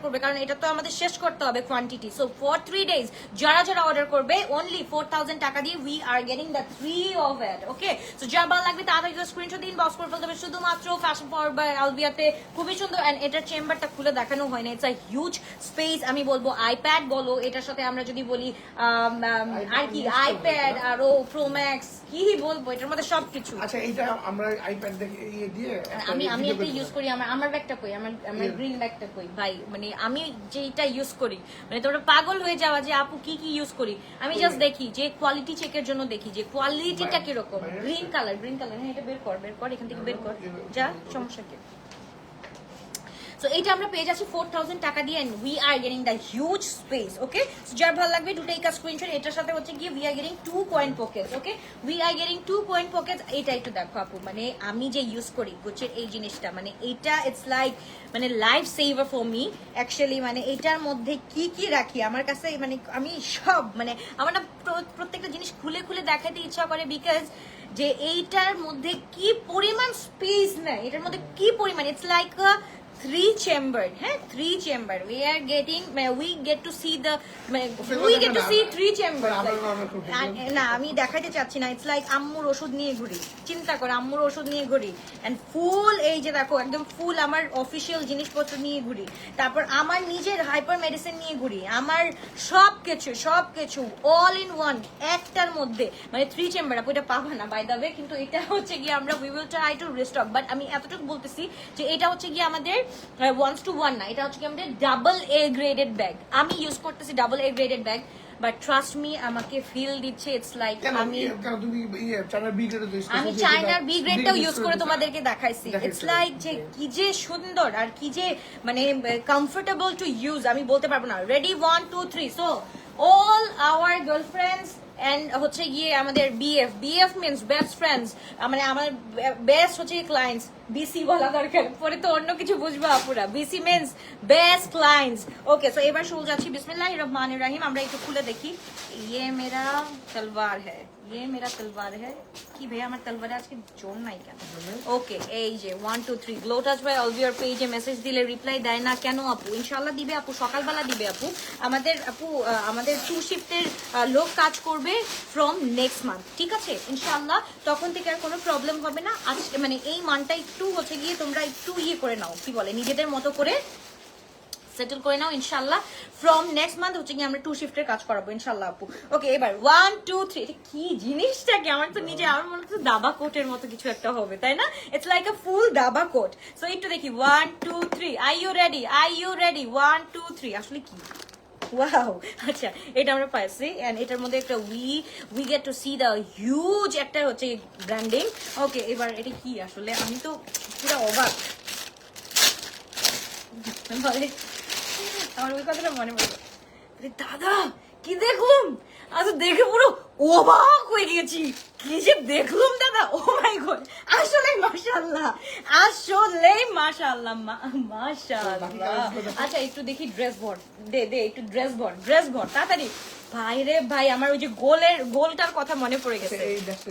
করবে কারণ এটা তো আমাদের শেষ করতে হবে কোয়ান্টিটি। সো ফর 3 ডেজ যারা অর্ডার করবে অনলি 4,000 টাকা দিয়ে we are getting the 3 of it. Okay, so যার ভালো লাগবে তাড়াতাড়ি স্ক্রিনশট দিন, বক্স করে ফেলতে হবে শুধুমাত্র ফ্যাশন ফর বাই আলবিয়াতে। খুবই সুন্দর, এন্ড এটার চেম্বারটা খুলে দেখানো হয় না, ইটস আ হিউজ স্পেস। আমি বলবো আইপ্যাড বলো, এটার সাথে আমরা যদি বলি আর কি আইপ্যাড আরো প্রো ম্যাক্স কি বলবো, এটার মধ্যে সবকিছু। আচ্ছা এটা আমরা আইপ্যাড দেখে দিয়ে আমি একটা ইউজ করি, আমার ব্যাগটা কই, আমার গ্রিন ব্যাগটা কই ভাই, মানে আমি যেটা ইউজ করি মানে তোমরা পাগল হয়ে যাওয়া যে আপু কি ইউজ করি। আমি জাস্ট দেখি যে কোয়ালিটি চেকের জন্য দেখি যে কোয়ালিটিটা কিরকম। গ্রিন কালার হ্যাঁ, এটা বের কর এখান থেকে বের কর, যা সমস্যা কি। সো এইটা আমরা পেয়ে যাচ্ছি 4,000 টাকা দিয়ে, and we are getting the huge space. Okay, so যার ভালো লাগবে টু টেক আ স্ক্রিনশট। এটার সাথে হচ্ছে গিয়ে we are getting 2 coin Pockets. Okay, we are getting 2 coin Pockets. এটা একটু দেখো আপু, মানে আমি যে ইউজ করি গুচের এই জিনিসটা, মানে এইটা ইটস লাইক মানে life saver for me actually. মানে এটার মধ্যে কি রাখি আমার কাছে, মানে আমি সব মানে আমার না প্রত্যেকটা জিনিস খুলে দেখাতে ইচ্ছা করে, বিকজ যে এইটার মধ্যে কি পরিমাণ স্পেস নেয়, এটার মধ্যে কি পরিমাণ, ইটস লাইক 3 chamber, হ্যাঁ 3 chamber. We get to see 3 chamber. না আমি দেখাতে চাচ্ছি না, ইটস লাইক আম্মুর ওষুধ নিয়ে ঘুরি, চিন্তা করে আম্মুর ওষুধ নিয়ে ঘুরি, এন্ড ফুল এই যে দেখো একদম ফুল আমার অফিসিয়াল জিনিসপত্র নিয়ে ঘুরি, তারপর আমার নিজের হাইপার মেডিসিন নিয়ে ঘুরি, আমার সবকিছু অল ইন ওয়ান একটার মধ্যে, মানে 3 chamber। আপু এটা পাবা না বাই দ্য ওয়ে, কিন্তু এটা হচ্ছে গিয়ে আমরা we will try to restock, but আমি এতটুকু বলতেছি যে এটা হচ্ছে গিয়ে আমাদের 1:1 না, এটা হচ্ছে কি আমাদের ডাবল এ গ্রেডেড ব্যাগ। আমি ইউজ করতেছি double A graded bag, but trust me আমাকে ফিল দিচ্ছে ইটস লাইক আমি চায়নার বি গ্রেডটাও ইউজ করে তোমাদেরকে দেখাইছি। ইটস লাইক যে সুন্দর আর কি যে মানে কমফোর্টেবল টু ইউজ, আমি বলতে পারবো না। Ready 1 2 3। So all our girlfriends and হচ্ছে গিয়ে আমাদের বিএফ মিনস বেস্ট ফ্রেন্ডস, মানে আমার বেস্ট হচ্ছে ক্লায়েন্টস, বিসি বলা দরকার, পরে তো অন্য কিছু বুঝবো আপুরা। BC means best clients. Okay, so এবার শুরু যাচ্ছি বিসমিল্লাহির রহমানির রহিম। আমরা একটু খুলে দেখি। ये मेरा तलवार है কি ভাই আমার তলবারে আজকে জোর নাই কেন? ওকে, এই যে 1 2 3 গ্লো টাচ বাই অলভিয়ার পেজে মেসেজ দিলে রিপ্লাই দেয় না কেন আপু? ইনশাআল্লাহ দিবে আপু, সকালবেলা দিবে আপু। আমাদের 2 শিফটের লোক কাজ করবে ফ্রম নেক্সট মান্থ, ঠিক আছে ইনশাআল্লাহ, তখন থেকে আর কোনো প্রবলেম হবে না। আজকে মানে এই মানটা একটু হচ্ছে গিয়ে তোমরা একটু করে নাও, কি বলে নিজেদের মতো করে সেটেল করে নাও ইনশাআল্লাহ। ফ্রম নেক্সট মান্থ হচ্ছে কি আমরা 2 শিফটের কাজ করাবো ইনশাআল্লাহ আপু। ওকে, এবার 1 2 3। এটা কি জিনিসটা কি? আমার তো নিজে আমার মনে হচ্ছে দাবা কোটের মতো কিছু একটা হবে, তাই না? ইটস লাইক আ ফুল দাবা কোট। সো একটু দেখি 1 2 3। Are you ready 1 2 3। আসলে কি ওয়াও, আচ্ছা এটা আমরা পাইছি, এন্ড এটার মধ্যে একটা we get to see the huge একটা হচ্ছে ব্র্যান্ডিং। ওকে, এবার এটা কি আসলে, আমি তো পুরো অবাক। আমার ওই কথাটা মনে পড়ে, দাদা কি দেখুন আচ্ছা দেখে পুরো অবাক হয়ে গেছি, কি যে দেখলাম দাদা, ও মাই গড, আসলে মাশাআল্লাহ, আসলে মাশাআল্লাহ, মাশাআল্লাহ। আচ্ছা একটু দেখি ড্রেস ভর, দে দে একটু ড্রেস ভর তাড়াতাড়ি। ভাই রে ভাই, আমার ওই যে গোলটার কথা মনে পড়ে গেছে। এই দেখতে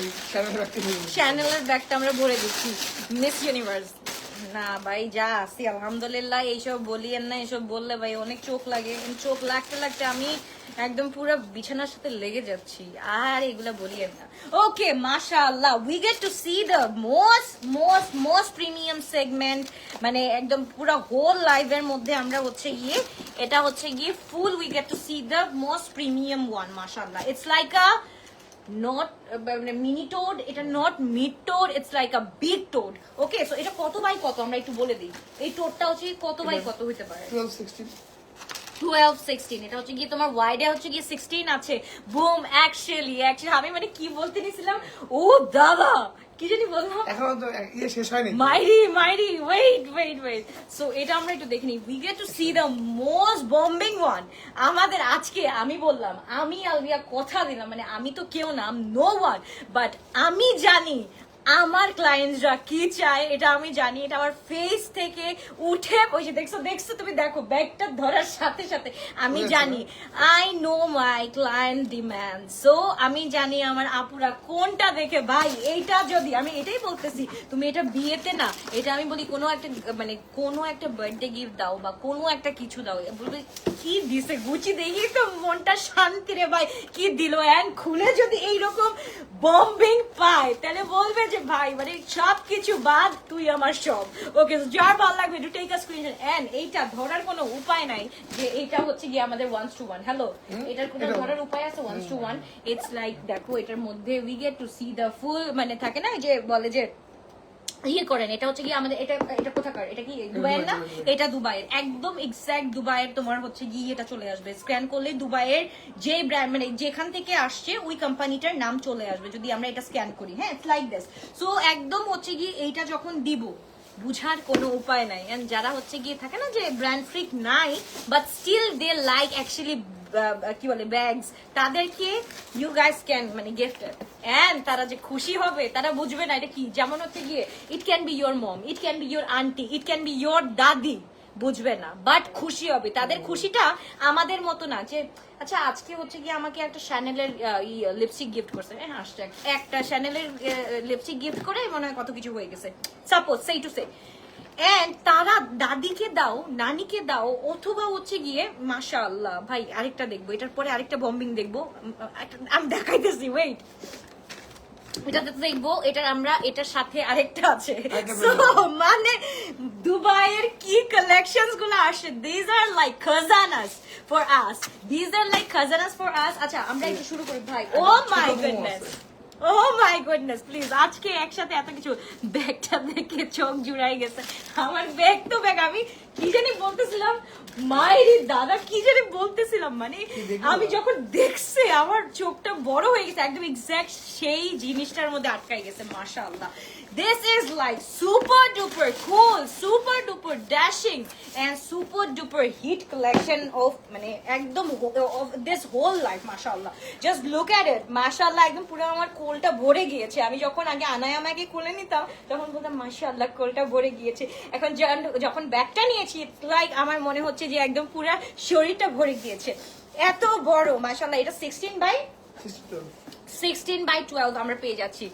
এই চ্যানেলের একটা চ্যানেলের ব্যাগটা আমরা ভরে দিচ্ছি, মিস ইউনিভার্স। না ভাই যা আসি আলহামদুলিল্লাহ, এইসব বলিয়েন না, এইসব বললে ভাই অনেক চোখ লাগে, চোখ লাগতে লাগতে আমি একদম পুরো বিছানার সাথে লেগে যাচ্ছি, আর এগুলা বলিয়েন না। ওকে মাশাআল্লাহ, we get to see the most premium segment, মানে একদম পুরো হোল লাইভের মধ্যে আমরা হচ্ছে গিয়ে, এটা হচ্ছে গিয়ে full we get to see the most premium one. মাশাআল্লাহ, it's like a not mini toad, এটা not mid toad, it's like a big toad. Okay, so এটা কত বাই কত আমরা একটু বলে দিই, এই টোডটা হচ্ছে কত বাই কত হতে পারে? 12-16। এটা হচ্ছে গিয়ে তোমার ওয়াইডে হচ্ছে গিয়ে 16 আছে। বুম, অ্যাকচুয়ালি আমি মানে কি বলতে নিছিলাম, ও দাদা কি জানি বললাম, এখন তো শেষ হয়নি। মাইরি ওয়েট, সো এটা আমরা একটু দেখে নিই। We get to see the most bombing one. আমাদের আজকে আমি বললাম, আমি আলবিয়া কথা দিলাম, মানে আমি তো কেউ না, নো ওয়ান, বাট আমি জানি আমার ক্লায়েন্টসরা কি চায়, এটা আমি জানি, এটা আমার ফেস থেকে উঠে, ওই যে দেখছো তুমি দেখো ব্যাগটা ধরার সাথে সাথে আমি জানি, I know my client demand. So আমি জানি আমার আপুরা কোনটা দেখে, ভাই এইটা যদি, আমি এটাই বলতেছি, তুমি এটা বিয়েতে না, এটা আমি বলি কোনো একটা মানে কোনো একটা বার্থডে গিফট দাও বা কোনো একটা কিছু দাও, বলবে কি দিছে গুচি, দেখি তো মনটা শান্তি রে ভাই, কি দিল, এন্ড খুলে যদি এইরকম বম্বিং পায় তাহলে বলবে যে ভাই মানে সব কিছু বাদ, তুই আমার সব। ওকে, যার ভালো লাগবে to take a screenshot, and এইটা ধরার কোনো উপায় নাই যে এইটা হচ্ছে গিয়ে আমাদের 1:1। হ্যালো, এটার কোনো ধরার উপায় আছে? 1:1, ইটস লাইক দেখো এটার মধ্যে we get to see the full, মানে থাকে না যে বলে যে ইয়ে করেন, এটা হচ্ছে কি আমাদের, এটা কোথাকার, এটা কি দুবাইয়ের না? এটা দুবাইয়ের, একদম এক্সাক্ট দুবাইয়ের। তোমার হচ্ছে কি এটা চলে আসবে, স্ক্যান করলে দুবাইয়ের যে ব্র্যান্ড মানে যেখান থেকে আসছে ওই কোম্পানিটার নাম চলে আসবে যদি আমরা এটা স্ক্যান করি। হ্যাঁ, ইটস লাইক দিস। সো একদম হচ্ছে কি এইটা যখন দিব, বুঝার কোনো উপায় নাই। এন্ড যারা হচ্ছে গিয়ে থাকে না যে ব্র্যান্ড ফ্রিক নাই, but still they like actually কি বলে ব্যাগস, তাদেরকে ইউ গাইস ক্যান মানে গিফট এন্ড তারা যে খুশি হবে, তারা বুঝবে না এটা কি। যেমন হচ্ছে গিয়ে it can be your mom, it can be your aunty, it can be your dadi, বুঝবে না বাট খুশি হবে। তাদের খুশিটা আমাদের মতো না যে আচ্ছা আজকে হচ্ছে গিয়ে আমাকে একটা শ্যানেলের লিপস্টিক গিফট করছে, হ্যাঁ হাসট্যাগ, একটা শ্যানেলের লিপস্টিক গিফট করে মনে হয় কত কিছু হয়ে গেছে, সাপোজ সেই টু সে। এন্ড তারা দাদিকে দাও, নানিকে দাও, অথবা হচ্ছে গিয়ে মাশাআল্লাহ ভাই আরেকটা দেখবো, এটার পরে আরেকটা বম্বিং দেখবো, আমি দেখাইতেছি, ওয়েট, এটাতে দেখবো, এটার আমরা এটার সাথে আরেকটা আছে। So, মানে দুবাইয়ের কি কালেকশনস গুলো আসে, দিস আর লাইক খাজানাস for us, this are like খাজানাস ফর আস। আচ্ছা আমরা একটু শুরু করি ভাই। Oh my goodness, oh my goodness, please আজকে একসাথে এত কিছু, ব্যাগটা দেখে চোখ জুড়াই গেছে আমার। ব্যাগ তো ব্যাগ, আমি কি জানি বলতেছিলাম, মায়ের দাদা কি জানি বলতেছিলাম, মানে আমি যখন দেখছি আমার চোখটা বড় হয়ে গেছে, একদম এক্সাক্ট সেই জিনিসটার মধ্যে আটকাই গেছে। মাশাআল্লাহ, this is like super duper cool, super duper dashing and super duper hit collection of মানে একদম of this whole life. মাশাআল্লাহ, just look at it, মাশাআল্লাহ, একদম পুরো আমার কোলটা ভরে গিয়েছে। আমি যখন আগে আনায়ামাকে কোলে নিতাম তখন বলতাম মাশাআল্লাহ কোলটা ভরে গিয়েছে, এখন যখন ব্যাগটা নিয়েছি লাইক আমার মনে হচ্ছে যে একদম পুরো শরীরটা ভরে গিয়েছে, এত বড় মাশাআল্লাহ। এটা 16/12 আমরা পেয়ে যাচ্ছি।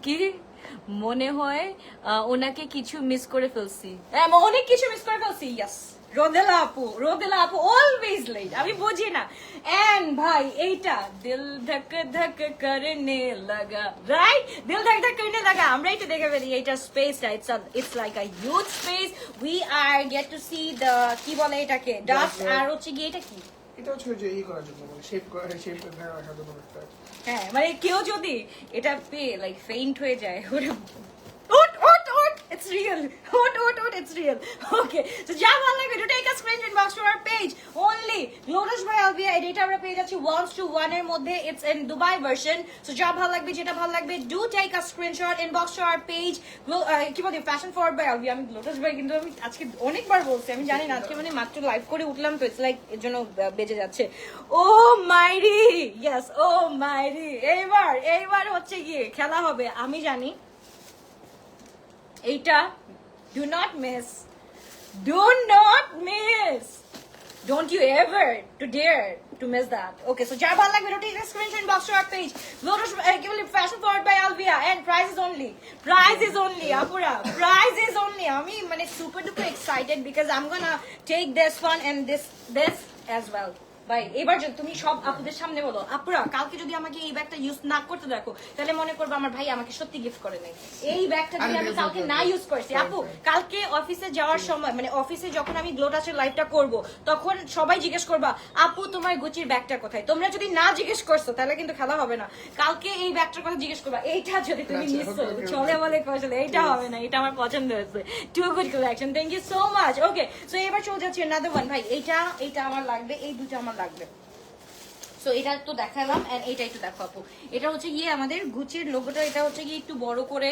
কি মনে হয় ওনাকে কিছু মিস করে ফেলছি, অনেক কিছু মিস করে ফেলছি। ইয়াস, রোদেলা আপু অলওয়েজ লেট, আমি বুঝি না। এন্ড ভাই এইটা দিল ধক ধক করনে লাগা, রাইট, দিল ধক ধক করনে লাগা, আমরা এটা দেখে ফেলি। এইটা স্পেসটা it's like a huge space. We are get to see the কি বলে এটাকে, ডাস্ট, আর হচ্ছে গিয়ে এটা কি, এটা হচ্ছে যে ই করার জন্য, মানে শেপ রাখার জন্য একটা। হ্যাঁ, মানে কেউ যদি এটা পেয়ে লাইক ফেইন্ট হয়ে যায়, ওটা It's real. What? It's real. Okay. So যা ভালো লাগবে to take a screenshot inbox to our page. Only Lotus by Alvia এটা আমরা পেয়ে যাচ্ছি 1:1 এর মধ্যে। It's in Dubai version. So যা ভালো লাগবে যেটা ভালো লাগবে do take a screenshot inbox to our page. কি বলি fashion forward by Alvia আমি Lotus by কিন্তু আমি আজকে অনেকবার বলছি আমি জানি না আজকে মানে মাত্র লাইভ করে উঠলাম তো it's like এর জন্য বেজে যাচ্ছে। Oh মাইরি yes oh মাইরি এইবার হচ্ছে গিয়ে খেলা হবে আমি জানি এইটা do not miss don't you ever to dare to miss that okay so যার ভালো লাগবে take a screenshot inbox to our page Lotus fashion forward by Alvia and price is only apura price is only আমি মানে super duper excited because I'm gonna take this one and this as well ভাই এবার যদি তুমি সব আপুদের সামনে বলো আপুরা কালকে যদি আমাকে এই ব্যাগটা ইউজ না করতে দেখো তাহলে মনে করবে আমার ভাই আমাকে সত্যি গিফট করে নাই এই ব্যাগটা যদি আমি কালকে না ইউজ করছি আপু কালকে অফিসে যাওয়ার সময় মানে অফিসে যখন আমি গ্লোটাসের লাইভটা করব তখন সবাই জিজ্ঞেস করবা আপু তোমার গুচির ব্যাগটা কোথায় তোমরা যদি না জিজ্ঞেস করছো তাহলে কিন্তু খেলা হবে না কালকে এই ব্যাগটার কথা জিজ্ঞেস করবা এইটা যদি তুমি মিস করো চলে বলে কৌশলে এইটা হবে না এটা আমার পছন্দ হয়েছে too good collection thank you so much okay so এবার চলে যাচ্ছি another one ভাই এইটা আমার লাগবে এই দুটো আমার লাগবে সো এটা তো দেখালাম এন্ড এটা একটু দেখো আপু এটা হচ্ছে গিয়ে আমাদের গুচির লোগোটা এটা হচ্ছে গিয়ে একটু বড় করে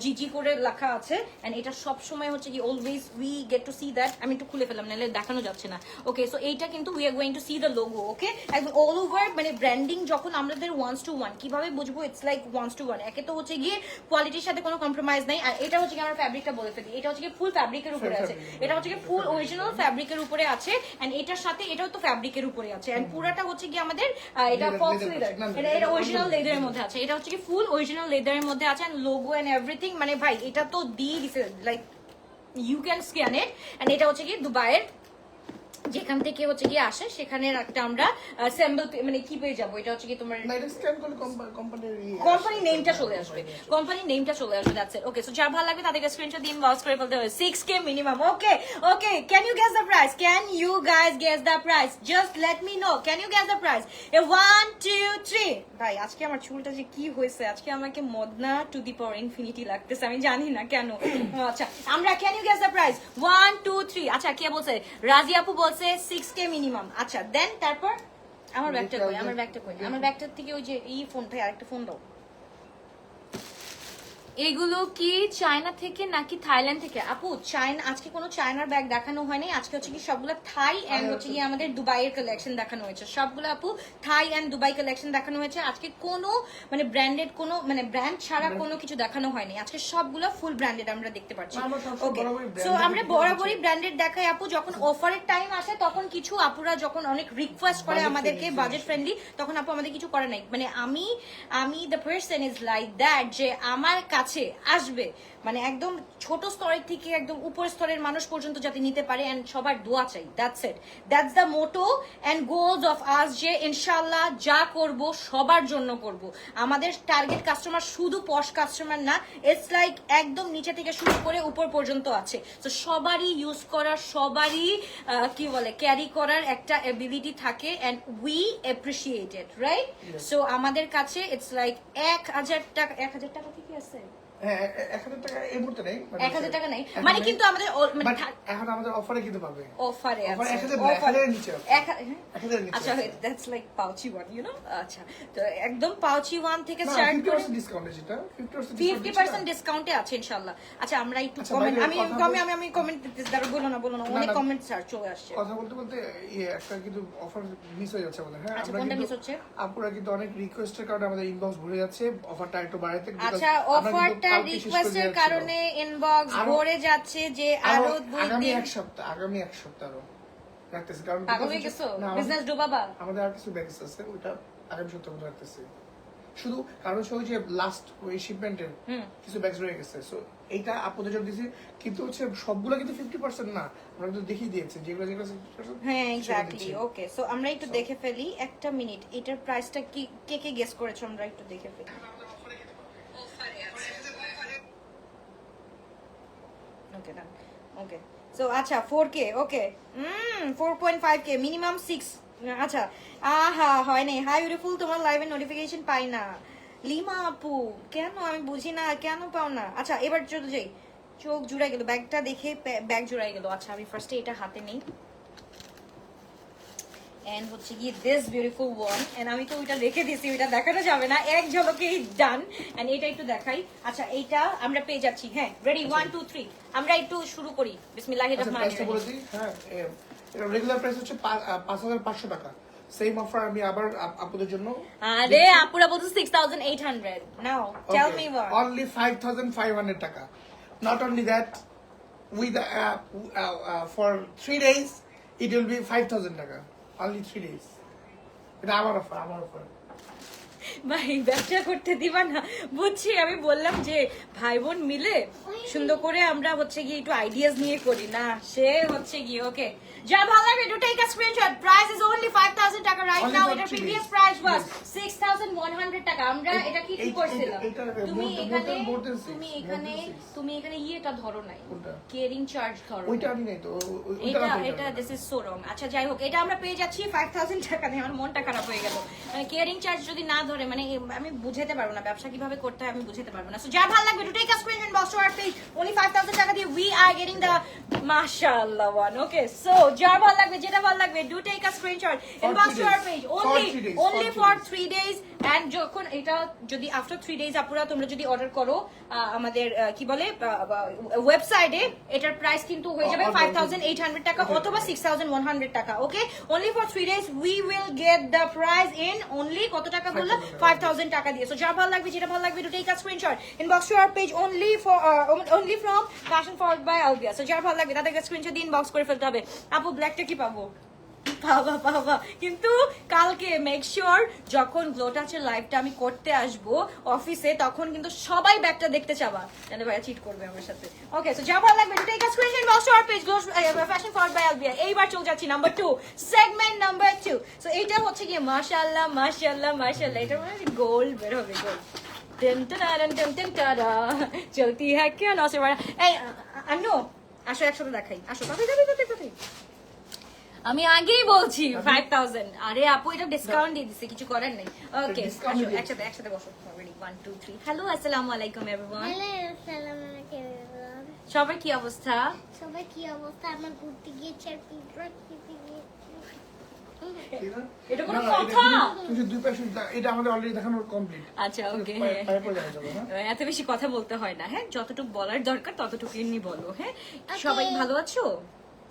জিজি করে লেখা আছে এন্ড এটা সব সময় হচ্ছে কি always we get to see that আমি একটু খুলে ফেললাম নাহলে দেখানো যাচ্ছে না ওকে সো এইটা কিন্তু we are going two see the logo ওকে একদম অল ওভার মানে ব্র্যান্ডিং যখন আমাদের 1:1 কিভাবে বুঝবো ইটস লাইক 1:1 একে তো হচ্ছে গিয়ে কোয়ালিটির সাথে কোনো কম্প্রোমাইজ নাই আর এটা হচ্ছে কি আমার ফ্যাব্রিকটা বলে ফেলি এটা হচ্ছে কি ফুল ফ্যাব্রিকের উপরে আছে এটা হচ্ছে কি ফুল অরিজিনাল ফ্যাব্রিকের উপরে আছে এন্ড এটার সাথে এটাও তো ফ্যাব্রিকের উপরে আছে এন্ড পুরাটা হচ্ছে কি আমাদের এটা ফক্স লেদার এটা অরিজিনাল লেদারের মধ্যে আছে এটা হচ্ছে কি ফুল অরিজিনাল লেদারের মধ্যে আছে এন্ড লোগো এন্ড এভরিথিং মানে ভাই এটা তো দিয়ে দিছে like you can scan it and এটা হচ্ছে কি দুবাইয়ের যেখান থেকে হচ্ছে গিয়ে আসে সেখানে একটা আমরা স্যাম্পল মানে কি পেয়ে যাবো এটা হচ্ছে কি তোমার কোম্পানি নেমটা চলে আসবে দ্যাটস ইট ওকে সো যার ভালো লাগবে তাদেরকে স্ক্রিনশট দিয়ে ইনবক্স করে ফেলতে হবে 6k minimum okay can you guess the price just let me know can you guess the price 1 2 3 ভাই আজকে আমার চুলটা যে কি হয়েছে আজকে আমাকে মদনা টু দি পাওয়ার ইনফিনিটি লাগতেছে আমি জানি না কেন আচ্ছা আমরা can you guess the price 1 2 3 আচ্ছা কে বলছে রাজি আপু বলছে 6k মিনিমাম আচ্ছা দেন তারপর আমার ব্যাগটা কই আমার ব্যাগটার থেকে ওই যে এই ফোনটা আরেকটা ফোন দাও এগুলো কি চায়না থেকে নাকি থাইল্যান্ড থেকে আপু চায়না আজকে কোনো চায়নার ব্যাগ দেখানো হয়নি আজকে হচ্ছে কি সবগুলো থাই এন্ড হচ্ছে কি আমাদের দুবাইয়ের কালেকশন দেখানো হয়েছে সবগুলো আপু থাই এন্ড দুবাই কালেকশন দেখানো হয়েছে আজকে কোনো মানে ব্র্যান্ডেড কোনো মানে ব্র্যান্ড ছাড়া কোনো কিছু দেখানো হয়নি আজকে সবগুলো ফুল ব্র্যান্ডেড আমরা দেখতে পাচ্ছি ওকে সো আমরা বরাবরই ব্র্যান্ডেড দেখাই আপু যখন অফারের টাইম আসে তখন কিছু আপুরা যখন অনেক রিকোয়েস্ট করে আমাদেরকে বাজেট ফ্রেন্ডলি তখন আপু আমাদের কিছু করে নাই মানে আমি the person is like that যে আমার কাছে আসবে মানে একদম ছোট স্তরের থেকে একদম উপর স্তরের মানুষ পর্যন্ত যাতে নিতে পারে এন্ড সবার দোয়া চাই that's the motto and goals of us যে ইনশাআল্লাহ যা করব সবার জন্য করব আমাদের টার্গেট কাস্টমার শুধু পশ কাস্টমার না ইটস লাইক একদম নিচে থেকে শুরু করে উপর পর্যন্ত আছে তো সবারই ইউজ করার সবারই কি বলে ক্যারি করার একটা এবিলিটি থাকে and we appreciate it right so আমাদের কাছে ইটস লাইক 1000 টাকা কি আছে 1000 টাকা এই মুহূর্তে নেই 1000 টাকা নেই মানে কিন্তু আমাদের মানে এখন আমাদের অফারে কিন্তু পাবে অফারে আছে 1000 নিচে 1000 নিচে আচ্ছা দ্যাটস লাইক পাউচি ওয়ান ইউ নো আচ্ছা তো একদম পাউচি ওয়ান থেকে স্টার্ট করে 50% ডিসকাউন্ট আছে এটা 50% ডিসকাউন্টে আছে ইনশাআল্লাহ আচ্ছা আমরা একটু কমেন্ট আমি কমেন্ট দাঁড়া বলো না অনেক কমেন্ট স্যার চলে আসছে কথা বলতে একটা কিন্তু অফার মিস হয়ে যাচ্ছে আমাদের হ্যাঁ আমরা কোনটা মিস হচ্ছে আপুরা কিন্তু অনেক রিকোয়েস্টের কারণে আমাদের ইনবক্স ভরে যাচ্ছে অফারটা একটু বাড়াতে আচ্ছা অফারটা রিকোয়েস্টের কারণে ইনবক্স ভরে যাচ্ছে যে আরো 2 দিন আগামী এক সপ্তাহ রাখতেছি কারণ পাগল হয়ে গেছো বিজনেস ডুবাবা আমাদের আর কিছু ব্যাগস আছে ওটা আগামী সপ্তাহ মধ্যে রাখতেছি শুধু কারণ হচ্ছে ওই যে লাস্ট ওই শিপমেন্টের কিছু ব্যাগস রয়ে গেছে সো এইটা আপনাদের জন্য দিয়েছি কিন্তু হচ্ছে সবগুলো কিন্তু 50% না আমরা কিন্তু দেখিয়ে দিয়েছি যেগুলো 50% হ্যাঁ এক্স্যাক্টলি ওকে সো আমরা একটু দেখে ফেলি একটা মিনিট এটার প্রাইসটা কি কে গেস করেছো আমরা একটু দেখে ফেলি ওকে ডান ওকে সো আচ্ছা 4k ওকে 4.5k মিনিমাম 6 আচ্ছা আহা হয় নাই হাই বিউটিফুল তোমার লাইভের নোটিফিকেশন পাই না লিমা আপু কেন আমি বুঝি না কেন পাও না আচ্ছা এবার চলে যাই চোখ জুড়ে গেল, ব্যাগটা দেখে ব্যাগ জুড়াই গেল। আচ্ছা আমি ফার্স্টে এটা হাতে নেই, এন্ড হচ্ছে গিয়ে দিস বিউটিফুল ওয়ান, এন্ড আমি তো ওইটা রেখে দিয়েছি, ওইটা দেখানো যাবে না, এক ঝলকেই ডান। এন্ড এটা একটু দেখাই। আচ্ছা এইটা আমরা পেয়ে যাচ্ছি। হ্যাঁ রেডি, 1 2 3 আমরা একটু শুরু করি। বিসমিল্লাহির আচ্ছা রহমানির প্রাইসটা রহিম। বলে দিই। হ্যাঁ এটা রেগুলার প্রাইস হচ্ছে 5500 টাকা। সেম অফার আমি আবার আপনাদের জন্য আরে আপুরা বলছে 6800। নাও টেল মি what. অনলি 5500 টাকা। Not only that, with for 3 days it will be 5000 টাকা। Only 3 days। এটা আমার অফার। ভাই ব্যবসা করতে দিবা না, বুঝছি। আমি বললাম যে ভাই বোন মিলে সুন্দর করে আমরা হচ্ছে গিয়ে একটু আইডিয়াস নিয়ে করি না, সে হচ্ছে গিয়ে ওকে। যা ভালো লাগবে do take a screenshot. Price is only 5000 টাকা রাইট Only নাও। for এটা 3 previous days. Price was Yes. 6100 টাকা। আমরা এটা কি করছিলাম? তুমি এখানে more than six, তুমি more এখানে than six. তুমি এখানে ইয়েটা ধরো নাই, কোনটা? কেয়ারিং চার্জ ধরো নাই। ওইটা আমি নাই তো, এটা দিস ইজ সো রং। আচ্ছা যাই হোক, এটা আমরা পেয়ে যাচ্ছি 5000 টাকা দিয়ে। আমার মনটা খারাপ হয়ে গেল, মানে কেয়ারিং চার্জ যদি না ধরে, মানে আমি বুঝাতে পারবো না ব্যবসা কিভাবে করতে হয়, আমি বুঝাতে পারবো না। সো যার ভালো লাগবে to take a screenshot box to our page, only 5000 টাকা দিয়ে উই আর গেটিং দ্য মাশাআল্লাহ ওয়ান। ওকে সো যার ভালো লাগবে, যেটা ভালো লাগবে do take a screenshot inbox to our page, only for 3 days। And যখন এটা যদি আফটার 3 days আপুরা তোমরা যদি অর্ডার করো আমাদের কি বলে ওয়েবসাইটে, এটার প্রাইস কিন্তু হয়ে যাবে 5800 টাকা অথবা 6100 টাকা। ওকে only for 3 days we will get the price in only কত টাকা বললো? 5000 টাকা দিয়ে। সো যার ভালো লাগবে, যেটা ভালো লাগবে to take a screenshot inbox to our page, only from Fashion Forward by Alvia। So যার ভালো লাগবে তাদেরকে স্ক্রিনশট দিয়ে ইনবক্স করে ফেলতে হবে। আপু ব্ল্যাকটা কি পাবো? পাবা কিন্তু কালকে মেক শিওর যখন গ্লো টাচের লাইভটা আমি করতে আসবো অফিসে, তখন কিন্তু সবাই ব্যাগটা দেখতে চাবা, তাহলে ভাইয়া চিট করবে আমার সাথে। ওকে সো যা ভালো লাগবে take a screenshot box to our page fashion forward by Albia. এইবার চলে যাচ্ছি নাম্বার 2, সেগমেন্ট নাম্বার 2। সো এইটা হচ্ছে কি মাশাআল্লাহ মাশাআল্লাহ মাশাআল্লাহ, এটা মানে গোল্ড বের হবে, গোল্ড। টেন টাডান টেন টেন টাডা চলতি হ্যায় কেন নসে বাড়া। এই আনো আসো একসাথে দেখাই, আসো কোথায় আমি আগেই বলছি 5000। আরে আপু এটা ডিসকাউন্ট দিয়ে দিছে, কিছু করার নেই। ওকে আসো একসাথে বসো। রেডি 1 2 3 হ্যালো আসসালামু আলাইকুম এভরিওয়ান। হ্যালো আসসালামু আলাইকুম এভরিওয়ান। সবার কি অবস্থা? সবাই কি অবস্থা? আমার ঘুরতে গিয়েছে আর পিকনিক খেতে গিয়েছে। এটা কোনো কথা? তুমি দুই পাশে এটা আমাদের অলরেডি দেখানো কমপ্লিট। আচ্ছা ওকে, এত বেশি কথা বলতে হয় না। হ্যাঁ যতটুকু বলার দরকার ততটুকুই নি বলো। হ্যাঁ সবাই ভালো আছো?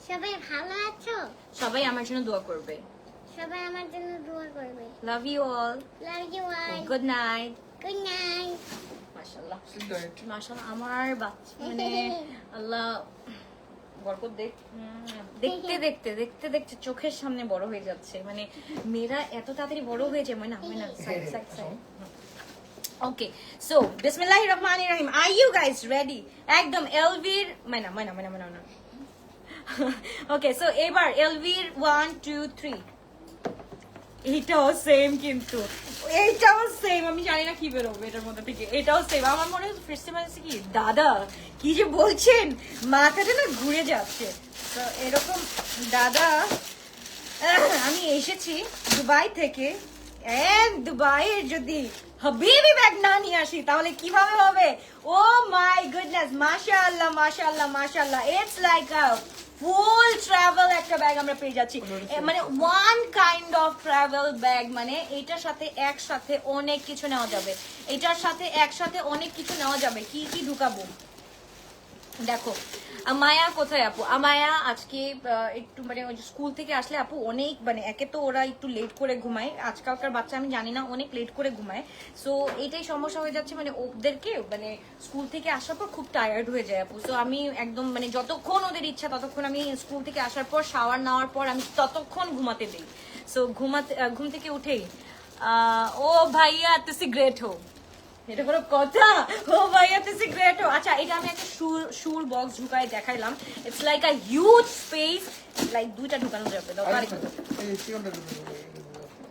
সবাই ভালো আছো? সবাই আমার জন্য দোয়া করবে। সবাই আমার জন্য দোয়া করবে। Love you all, love you all. Good night. Good night. মাশাআল্লাহ মাশাআল্লাহ আমার বাচ্চা মানে আল্লাহ বরকত দেখতে দেখতে দেখতে দেখতে চোখের সামনে বড় হয়ে যাচ্ছে। মানে মেয়েরা এত তাড়াতাড়ি বড় হয়ে যায় মানে সাইড ওকে সো বিসমিল্লাহির রহমানির রহিম। Are you guys ready? একদম এলভির মাইনা ওকে সো এবার এলভির 1 2 3 এটাও সেম, কিন্তু এইটাও সেম। আমি জানি না কি বেরোবে এটার মধ্যে থেকে, এটাও সেম। আমার মনে হচ্ছে ফার্স্ট টাইম আছে কি দাদা কি যে বলছেন, মাথাটা না ঘুরে যাচ্ছে। তো এরকম দাদা আমি এসেছি দুবাই থেকে, দুবাইয়ের যদি হাবিবি ব্যাগ না নিয়ে আসি তাহলে কিভাবে হবে? ও মাই গুডনেস মাশাআল্লাহ মাশাআল্লাহ মাশাআল্লাহ, it's like a full travel একটা ব্যাগ আমরা পেয়ে যাচ্ছি। মানে one kind of travel bag, মানে এটার সাথে একসাথে অনেক কিছু নেওয়া যাবে। এটার সাথে একসাথে অনেক কিছু নেওয়া যাবে। কি কি ঢুকাবো দেখো। আমায়া কোথায় আপু? আমায়া আজকে একটু মানে স্কুল থেকে আসলে আপু অনেক মানে একে তো ওরা একটু লেট করে ঘুমায়, আজকালকার বাচ্চা আমি জানি না অনেক লেট করে ঘুমায়। সো এটাই সমস্যা হয়ে যাচ্ছে, মানে ওদেরকে মানে স্কুল থেকে আসার পর খুব টায়ার্ড হয়ে যায় আপু। সো আমি একদম মানে যতক্ষণ ওদের ইচ্ছা ততক্ষণ আমি স্কুল থেকে আসার পর শাওয়ার নেওয়ার পর আমি ততক্ষণ ঘুমাতে দিই। সো ঘুম থেকে উঠেই ও ভাইয়া তুই গ্রেট হো, এটা কোনো কথা? ও ভাইয়া তুই গ্রেট হো। আচ্ছা এটা আমি একটা শুর বক্স ঢুকাই দেখাইলাম। It's like a huge space, like দুইটা ঢুকানো যাবে।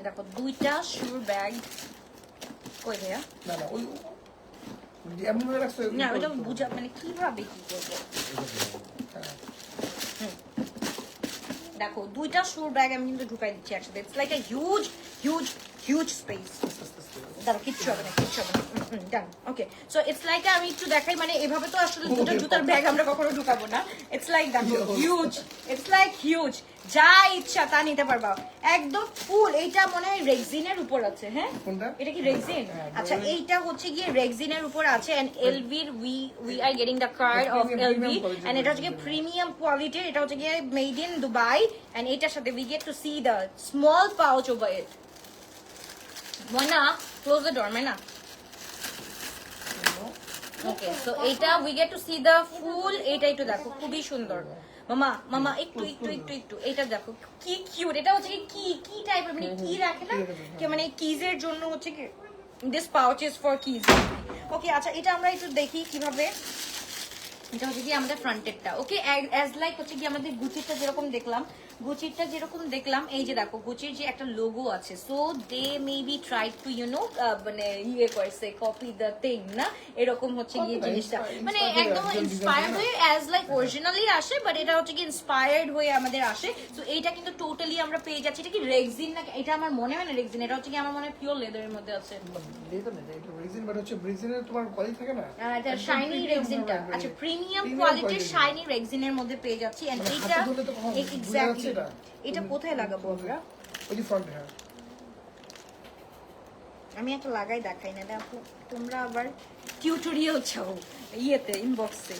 দেখো দুইটা শুর ব্যাগ কই ভাইয়া? না ওটা বুঝা মানে কিভাবে কি করবো। দেখো দুইটা শুর ব্যাগ আমি কিন্তু ঢুকাই দিচ্ছি একসাথে। It's like a huge huge huge space. দাঁড়া, কিচ্ছু হবে না, কিচ্ছু হবে না। ডান, ওকে। সো ইটস লাইক, আমি একটু দেখাই, মানে এভাবে তো আসলে দুটো জুতার ব্যাগ আমরা কখনো ঢুকাবো না। ইটস লাইক দেখো, হিউজ, ইটস লাইক হিউজ, যা ইচ্ছা তা নিতে পারবা, একদম ফুল। এইটা মনে হয় রেক্সিনের উপর আছে, হ্যাঁ কোনটা? এটা কি রেক্সিন? আচ্ছা, এইটা হচ্ছে গিয়ে রেক্সিনের উপর আছে, এন্ড এলভির we are getting the card of LV, and এটা হচ্ছে গিয়ে প্রিমিয়াম কোয়ালিটির, এটা হচ্ছে গিয়ে মেড ইন দুবাই, এন্ড এটার সাথে we get to see the small pouch over it. Moyna, close the door, Moyna. Okay, so এইটা we get to see the full, এইটা একটু দেখো, খুবই সুন্দর। মামা মামা একটু একটু একটু একটু এটা দেখো কি কিউট। এটা হচ্ছে কি কি টাইপের, মানে কি রাখে না, কি মানে কিজের জন্য হচ্ছে কি this pouch is for keys. Okay, আচ্ছা এটা আমরা একটু দেখি কিভাবে। এটা হচ্ছে কি আমাদের ফ্রন্টেরটা। ওকে, অ্যাজ লাইক হচ্ছে কি আমাদের গুচিরটা যেরকম দেখলাম, এই যে দেখো গুচির যে একটা লোগো আছে, so they maybe try to মানে ইয়ে করছে, কপি দ্য থিং না, এরকম হচ্ছে গিয়ে জিনিসটা, মানে একদম ইন্সপায়ার্ড হয়ে অ্যাজ লাইক অরিজিনালি আসে, বাট এটা হচ্ছে কি ইন্সপায়ার্ড হয়ে আমাদের আসে। তো এইটা কিন্তু টোটালি আমরা পেয়ে যাচ্ছি। এটা কি রেক্সিন না? এটা আমার মনে হয় না রেক্সিন, এটা হচ্ছে কি আমার মনে হয় পিওর লেদারের মধ্যে আছে। লেদার না, এটা রেজিন, বাট হচ্ছে ব্রিজিনের তোমার কোয়ালিটি থাকে না, এটা শাইনি রেক্সিনটা, আচ্ছা প্রিমিয়াম কোয়ালিটির শাইনি রেক্সিনের মধ্যে পেয়ে যাচ্ছি। এন্ড এইটা এক্স্যাক্টলি, এটা কোথায় লাগাবো আমরা? ওই যে ফ্রন্ট, হ্যাঁ আমি একটা লাগাই দেখাই না, দেখো তোমরা আবার টিউটোরিয়াল চাও ইয়েতে ইনবক্সে,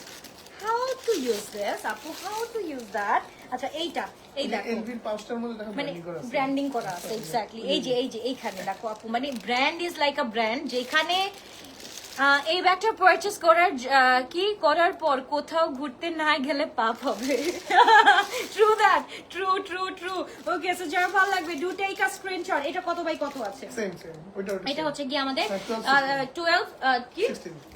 হাউ টু ইউজ দিস আপু, হাউ টু ইউজ দ্যাট। আচ্ছা এইটা, এই দেখো এলভির পাউচটার মধ্যে দেখো মানে ব্র্যান্ডিং করা আছে। ব্র্যান্ডিং করা আছে, এক্স্যাক্টলি। এই যে এইখানে দেখো আপু, মানে brand is like a brand, যেখানে এই ব্যাগটা পারচেজ করার পর কোথাও ঘুরতে না গেলে পাপ হবে। True that, true true true. Okay, so যার ভালো লাগবে ডু টেক আ স্ক্রিনশট। এটা কত বাই কত আছে? সেম ওইটা এটা হচ্ছে কি আমাদের 12 কি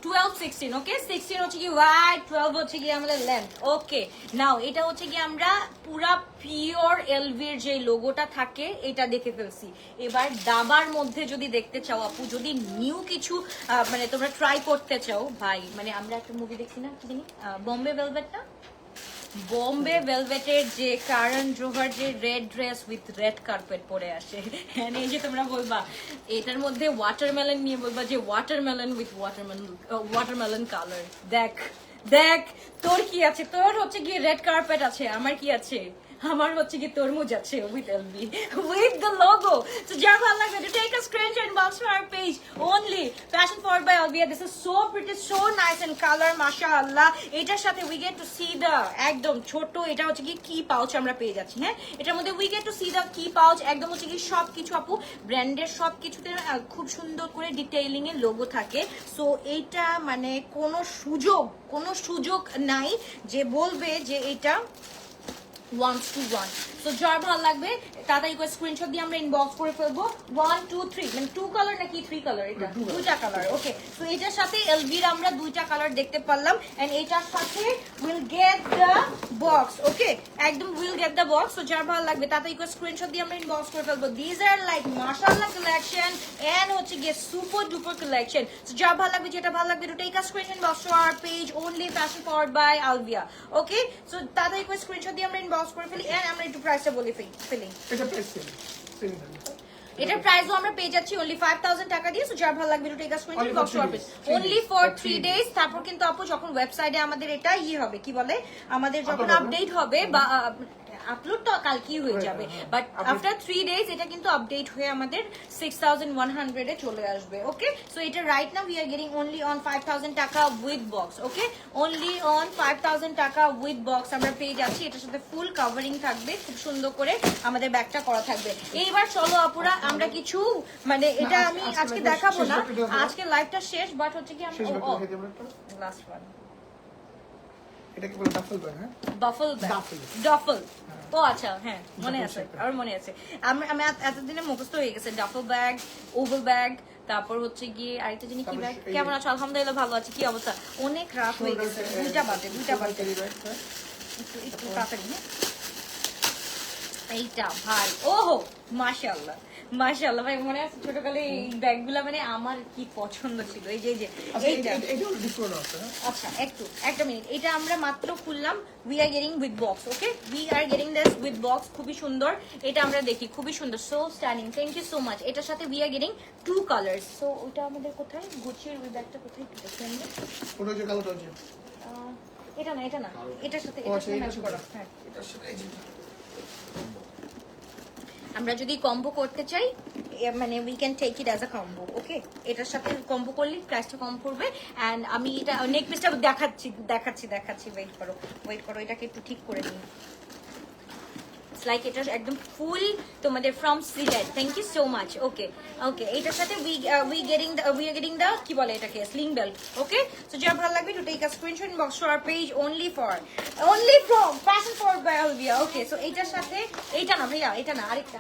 12 16। ওকে, 16 হচ্ছে কি ওয়াইড, 12 হচ্ছে কি আমাদের লেন্থ। ওকে, নাও এটা হচ্ছে কি আমরা পুরা পিওর এলভির যে লোগোটা থাকে এটা দেখে ফেলছি। এবার দাবার মধ্যে যদি দেখতে চাও আপু, যদি নিউ কিছু মানে তোমরা ট্রাই করতে চাও, ভাই মানে আমরা একটা মুভি দেখছি না, কি জানি বম্বে ভেলভেট না, বম্বে ভেলভেটের যে কারণ জোহর যে red dress with red carpet পরে আসে, হ্যাঁ এই যে তোমরা বলবা এটার মধ্যে ওয়াটারমেলন নিয়ে বলবা যে ওয়াটারমেলন উইথ ওয়াটারমেলন কালার। দেখ দেখ তোর কি আছে, তোর হচ্ছে গিয়ে রেড কার্পেট আছে, আমার কি আছে, আমার হচ্ছে কি তরমুজ আছে with LB with the logo. So যার ভালো লাগবে to take a screenshot and box to our page only fashion forward by Alvia. This is so pretty, so nice and color mashallah. এটার সাথে we get to see the একদম ছোট, এটা হচ্ছে কি পাউচ আমরা পেয়ে যাচ্ছি। হ্যাঁ, এটার মধ্যে we get to see the কি পাউচ, একদম হচ্ছে কি সবকিছু আপু ব্র্যান্ডের সবকিছুতে খুব সুন্দর করে ডিটেইলিং এর লোগো থাকে। সো এইটা মানে কোনো সুযোগ নাই যে বলবে যে এটা 1 to 1। তো যার ভালো লাগবে তাড়াতাড়ি করে স্ক্রিনশট দিয়ে আমরা ইনবক্স করে ফেলবো। 1 2 3 মানে 2 কালার নাকি 3 কালার? এটা দুইটা কালার। ওকে, তো এটার সাথে এলভির আমরা দুইটা কালার দেখতে পারলাম, এন্ড এটার সাথে উইল গেট দ্য বক্স। ওকে, একদম উইল গেট দ্য বক্স। তো যার ভালো লাগবে তাড়াতাড়ি করে স্ক্রিনশট দিয়ে আমরা ইনবক্স করে ফেলবো। দিস আর লাইক মাশাআল্লাহ কালেকশন এন্ড হচ্ছে গিয়ে সুপার ডুপার কালেকশন। তো যার ভালো লাগবে, যেটা ভালো লাগবে, to take a screenshot box to our page only fashion forward by Alvia. Okay, so তাড়াতাড়ি করে স্ক্রিনশট দিয়ে আমরা ইনবক্স করে ফেলি, এন্ড আমরা একটু প্রাইসটা বলে ফেলি। এটা প্রাইস সেম এটার প্রাইসও আমরা পেয়ে যাচ্ছি only 5000 টাকা দিয়ে। সো যার ভালো লাগবে to take a screenshot box to our page only for 3 days। তারপর কিন্তু আপু যখন ওয়েবসাইটে আমাদের এটা হবে কি বলে, আমাদের যখন আপডেট হবে বা আপলোড তো কালকেই হয়ে যাবে, বাট আফটার 3 days এটা কিন্তু আপডেট হয়ে আমাদের 6100 এ চলে আসবে। ওকে, সো এটা right now we are getting only on 5000 টাকা with box. Okay, only on 5000 টাকা উইথ বক্স আমরা পেয়ে যাচ্ছি। এটার সাথে ফুল কভারিং থাকবে, খুব সুন্দর করে আমাদের ব্যাগটা করা থাকবে। এইবার চলো আপুরা আমরা কিছু মানে এটা আমি আজকে দেখাবো না, আজকে লাইভটা শেষ, বাট হচ্ছে কি আমরা লাস্ট ওয়ান এটা কি বলে ডাফল ব্যাগ? হ্যাঁ, বাফল ডাফল। ও আচ্ছা, হ্যাঁ মনে আছে, আর মনে আছে। আমি এতদিনে মুখস্থ হয়ে গেছে ডাফল ব্যাগ, ওভাল ব্যাগ, তারপর হচ্ছে গিয়ে আরেকটা জিনিস কি ব্যাগ। কেমন আছো? আলহামদুলিল্লাহ ভালো আছি। কি অবস্থা? অনেক রাত হয়ে গেছে, 2টা বাজে। একটু তাড়াতাড়ি। এইটা ভাই, ওহো মাশাআল্লাহ মাশাআল্লাহ ভাই, মনে আছে ছোটকালে এই ব্যাগগুলা মানে আমার কি পছন্দ ছিল। এই যে আচ্ছা এইটা এটা ডিসকাউন্ট আছে না? আচ্ছা একটা মিনিট, এটা আমরা মাত্র খুললাম। We are getting with box, okay we are getting this with box. খুবই সুন্দর এটা, আমরা দেখি খুবই সুন্দর, so stunning, thank you so much. এটার সাথে we are getting 2 colours. So ওটা আমাদের কোথায়, গুচির ওই ব্যাগটা কোথায় একটু দেখি আমরা। ওটা যে কালোটা আছে এটা না এটার সাথে ও আচ্ছা, এটা এটার ম্যাচ সাথে। করা। হ্যাঁ, এটার সাথে এই যে আমরা যদি কম্বো করতে চাই মানে we can take it as a combo, okay. এটার সাথে কম্বো করলে প্রাইসটা কম পড়বে। অ্যান্ড আমি এটা নেক পিসটা দেখাচ্ছি, ওয়েট করো এটাকে একটু ঠিক করে নিই। লাইক এটা একদম ফুল তোমাদের from Sylhet, thank you so much. Okay এটার সাথে উই আর গেটিং দ্য কি বলে এটাকে, স্লিং বেল্ট, ওকে। সো যার ভালো লাগবে to take a screenshot box to our page only from fashion forward by Alvia, okay. So এইটার সাথে এইটা না ভাইয়া, এটা না, আরেকটা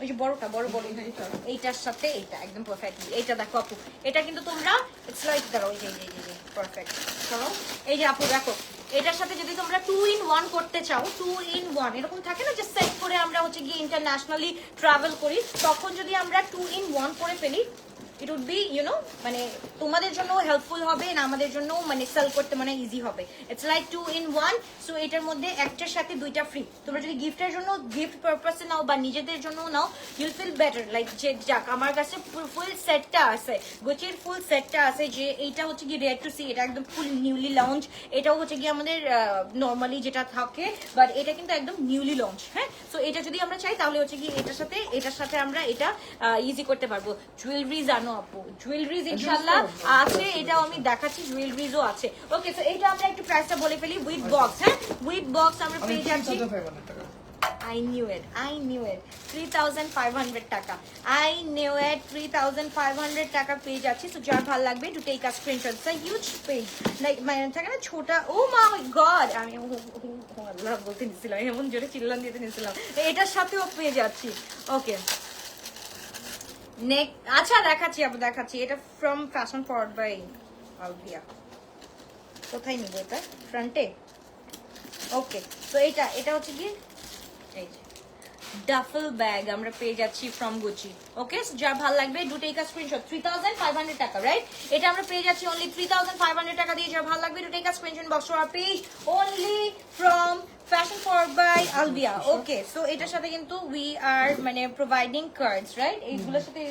ওই যে বড়টা বড় এইটার সাথে এইটা একদম পারফেক্টলি। এইটা দেখো আপু, এটা কিন্তু তোমরা ইটস লাইক দাঁড়াও, এই যে পারফেক্ট চলো। এই যে আপু দেখো, এটার সাথে যদি তোমরা 2 in 1 করতে চাও, 2 in 1 এরকম থাকে না যে সেট করে আমরা হচ্ছে গিয়ে ইন্টারন্যাশনালি ট্রাভেল করি, তখন যদি আমরা 2 in 1 করে ফেলি, ইট উড বি মানে তোমাদের জন্য হেল্পফুল হবে না, আমাদের জন্য মানে সেল করতে মানে ইজি হবে। It's like 2 in 1। সো এটার মধ্যে একটার সাথে দুইটা ফ্রি। তোমরা যদি গিফটের জন্য, গিফট পারপাসে নাও বা নিজেদের জন্য নাও, ইউল ফিল বেটার। লাইক যে যাক আমার কাছে ফুল সেটটা আছে, গুচির ফুল সেটটা আছে, যে এইটা হচ্ছে কি রেড টু সি, এটা একদম ফুল নিউলি লঞ্চ। এটাও হচ্ছে কি আমাদের নর্মালি যেটা থাকে, বাট এটা কিন্তু একদম নিউলি লঞ্চ। হ্যাঁ, সো এটা যদি আমরা চাই তাহলে হচ্ছে কি এটার সাথে আমরা এটা ইজি করতে পারবো। জুয়েলারি জানো আপু, জুয়েলারিজ ইনশাআল্লাহ আছে, এটাও আমি দেখাচ্ছি, জুয়েলারিজও আছে। ওকে, সো এটা আমরা একটু প্রাইসটা বলে ফেলি উইথ বক্স। হ্যাঁ, উইথ বক্স আমরা পেয়ে যাচ্ছি, 3500 টাকা। I knew it 3,500 টাকা। I knew it 3,500 টাকা পেয়ে যাচ্ছি। সো যার ভালো লাগবে to take a screenshot. It's a huge page, like মানে থাকে না ছোটা, ও মাই গড, আমি আল্লাহ বলতে নিছিলাম, এমন জোরে চিল্লান দিতে নিছিলাম। এটার সাথেও পেয়ে যাচ্ছি, ওকে। নেক আচ্ছা দেখাচ্ছি এটা from fashion forward by Alvia. কোথায় নিব এটা, ফ্রন্টে, ওকে। তো এটা হচ্ছে কি এই যে ডাফল ব্যাগ আমরা পেয়ে যাচ্ছি ফ্রম গুচি, ওকে। যার ভালো লাগবে ডু টেক আ স্ক্রিনশট। 3,500 টাকা, রাইট? এটা আমরা পেয়ে যাচ্ছি অনলি 3,500 টাকা দিয়ে। যার ভালো লাগবে do take a screenshot box to our page only from fashion forward by Alvia, okay. So এটার সাথে কিন্তু উই আর মানে প্রোভাইডিং কার্ডস, রাইট? এইগুলোর সাথে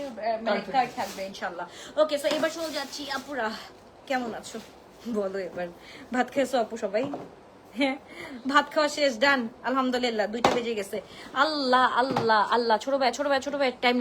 মানে কার্ড থাকবে ইনশাআল্লাহ, ওকে। সো এবার চলে যাচ্ছি, আপুরা কেমন আছো বলো এবার। ভাত খেয়েছো আপু সবাই? হ্যাঁ, ভাত খাওয়া শেষ, ডান, আলহামদুলিল্লাহ। 2টা বেজে গেছে। আল্লাহ ছোট ভাই টাইম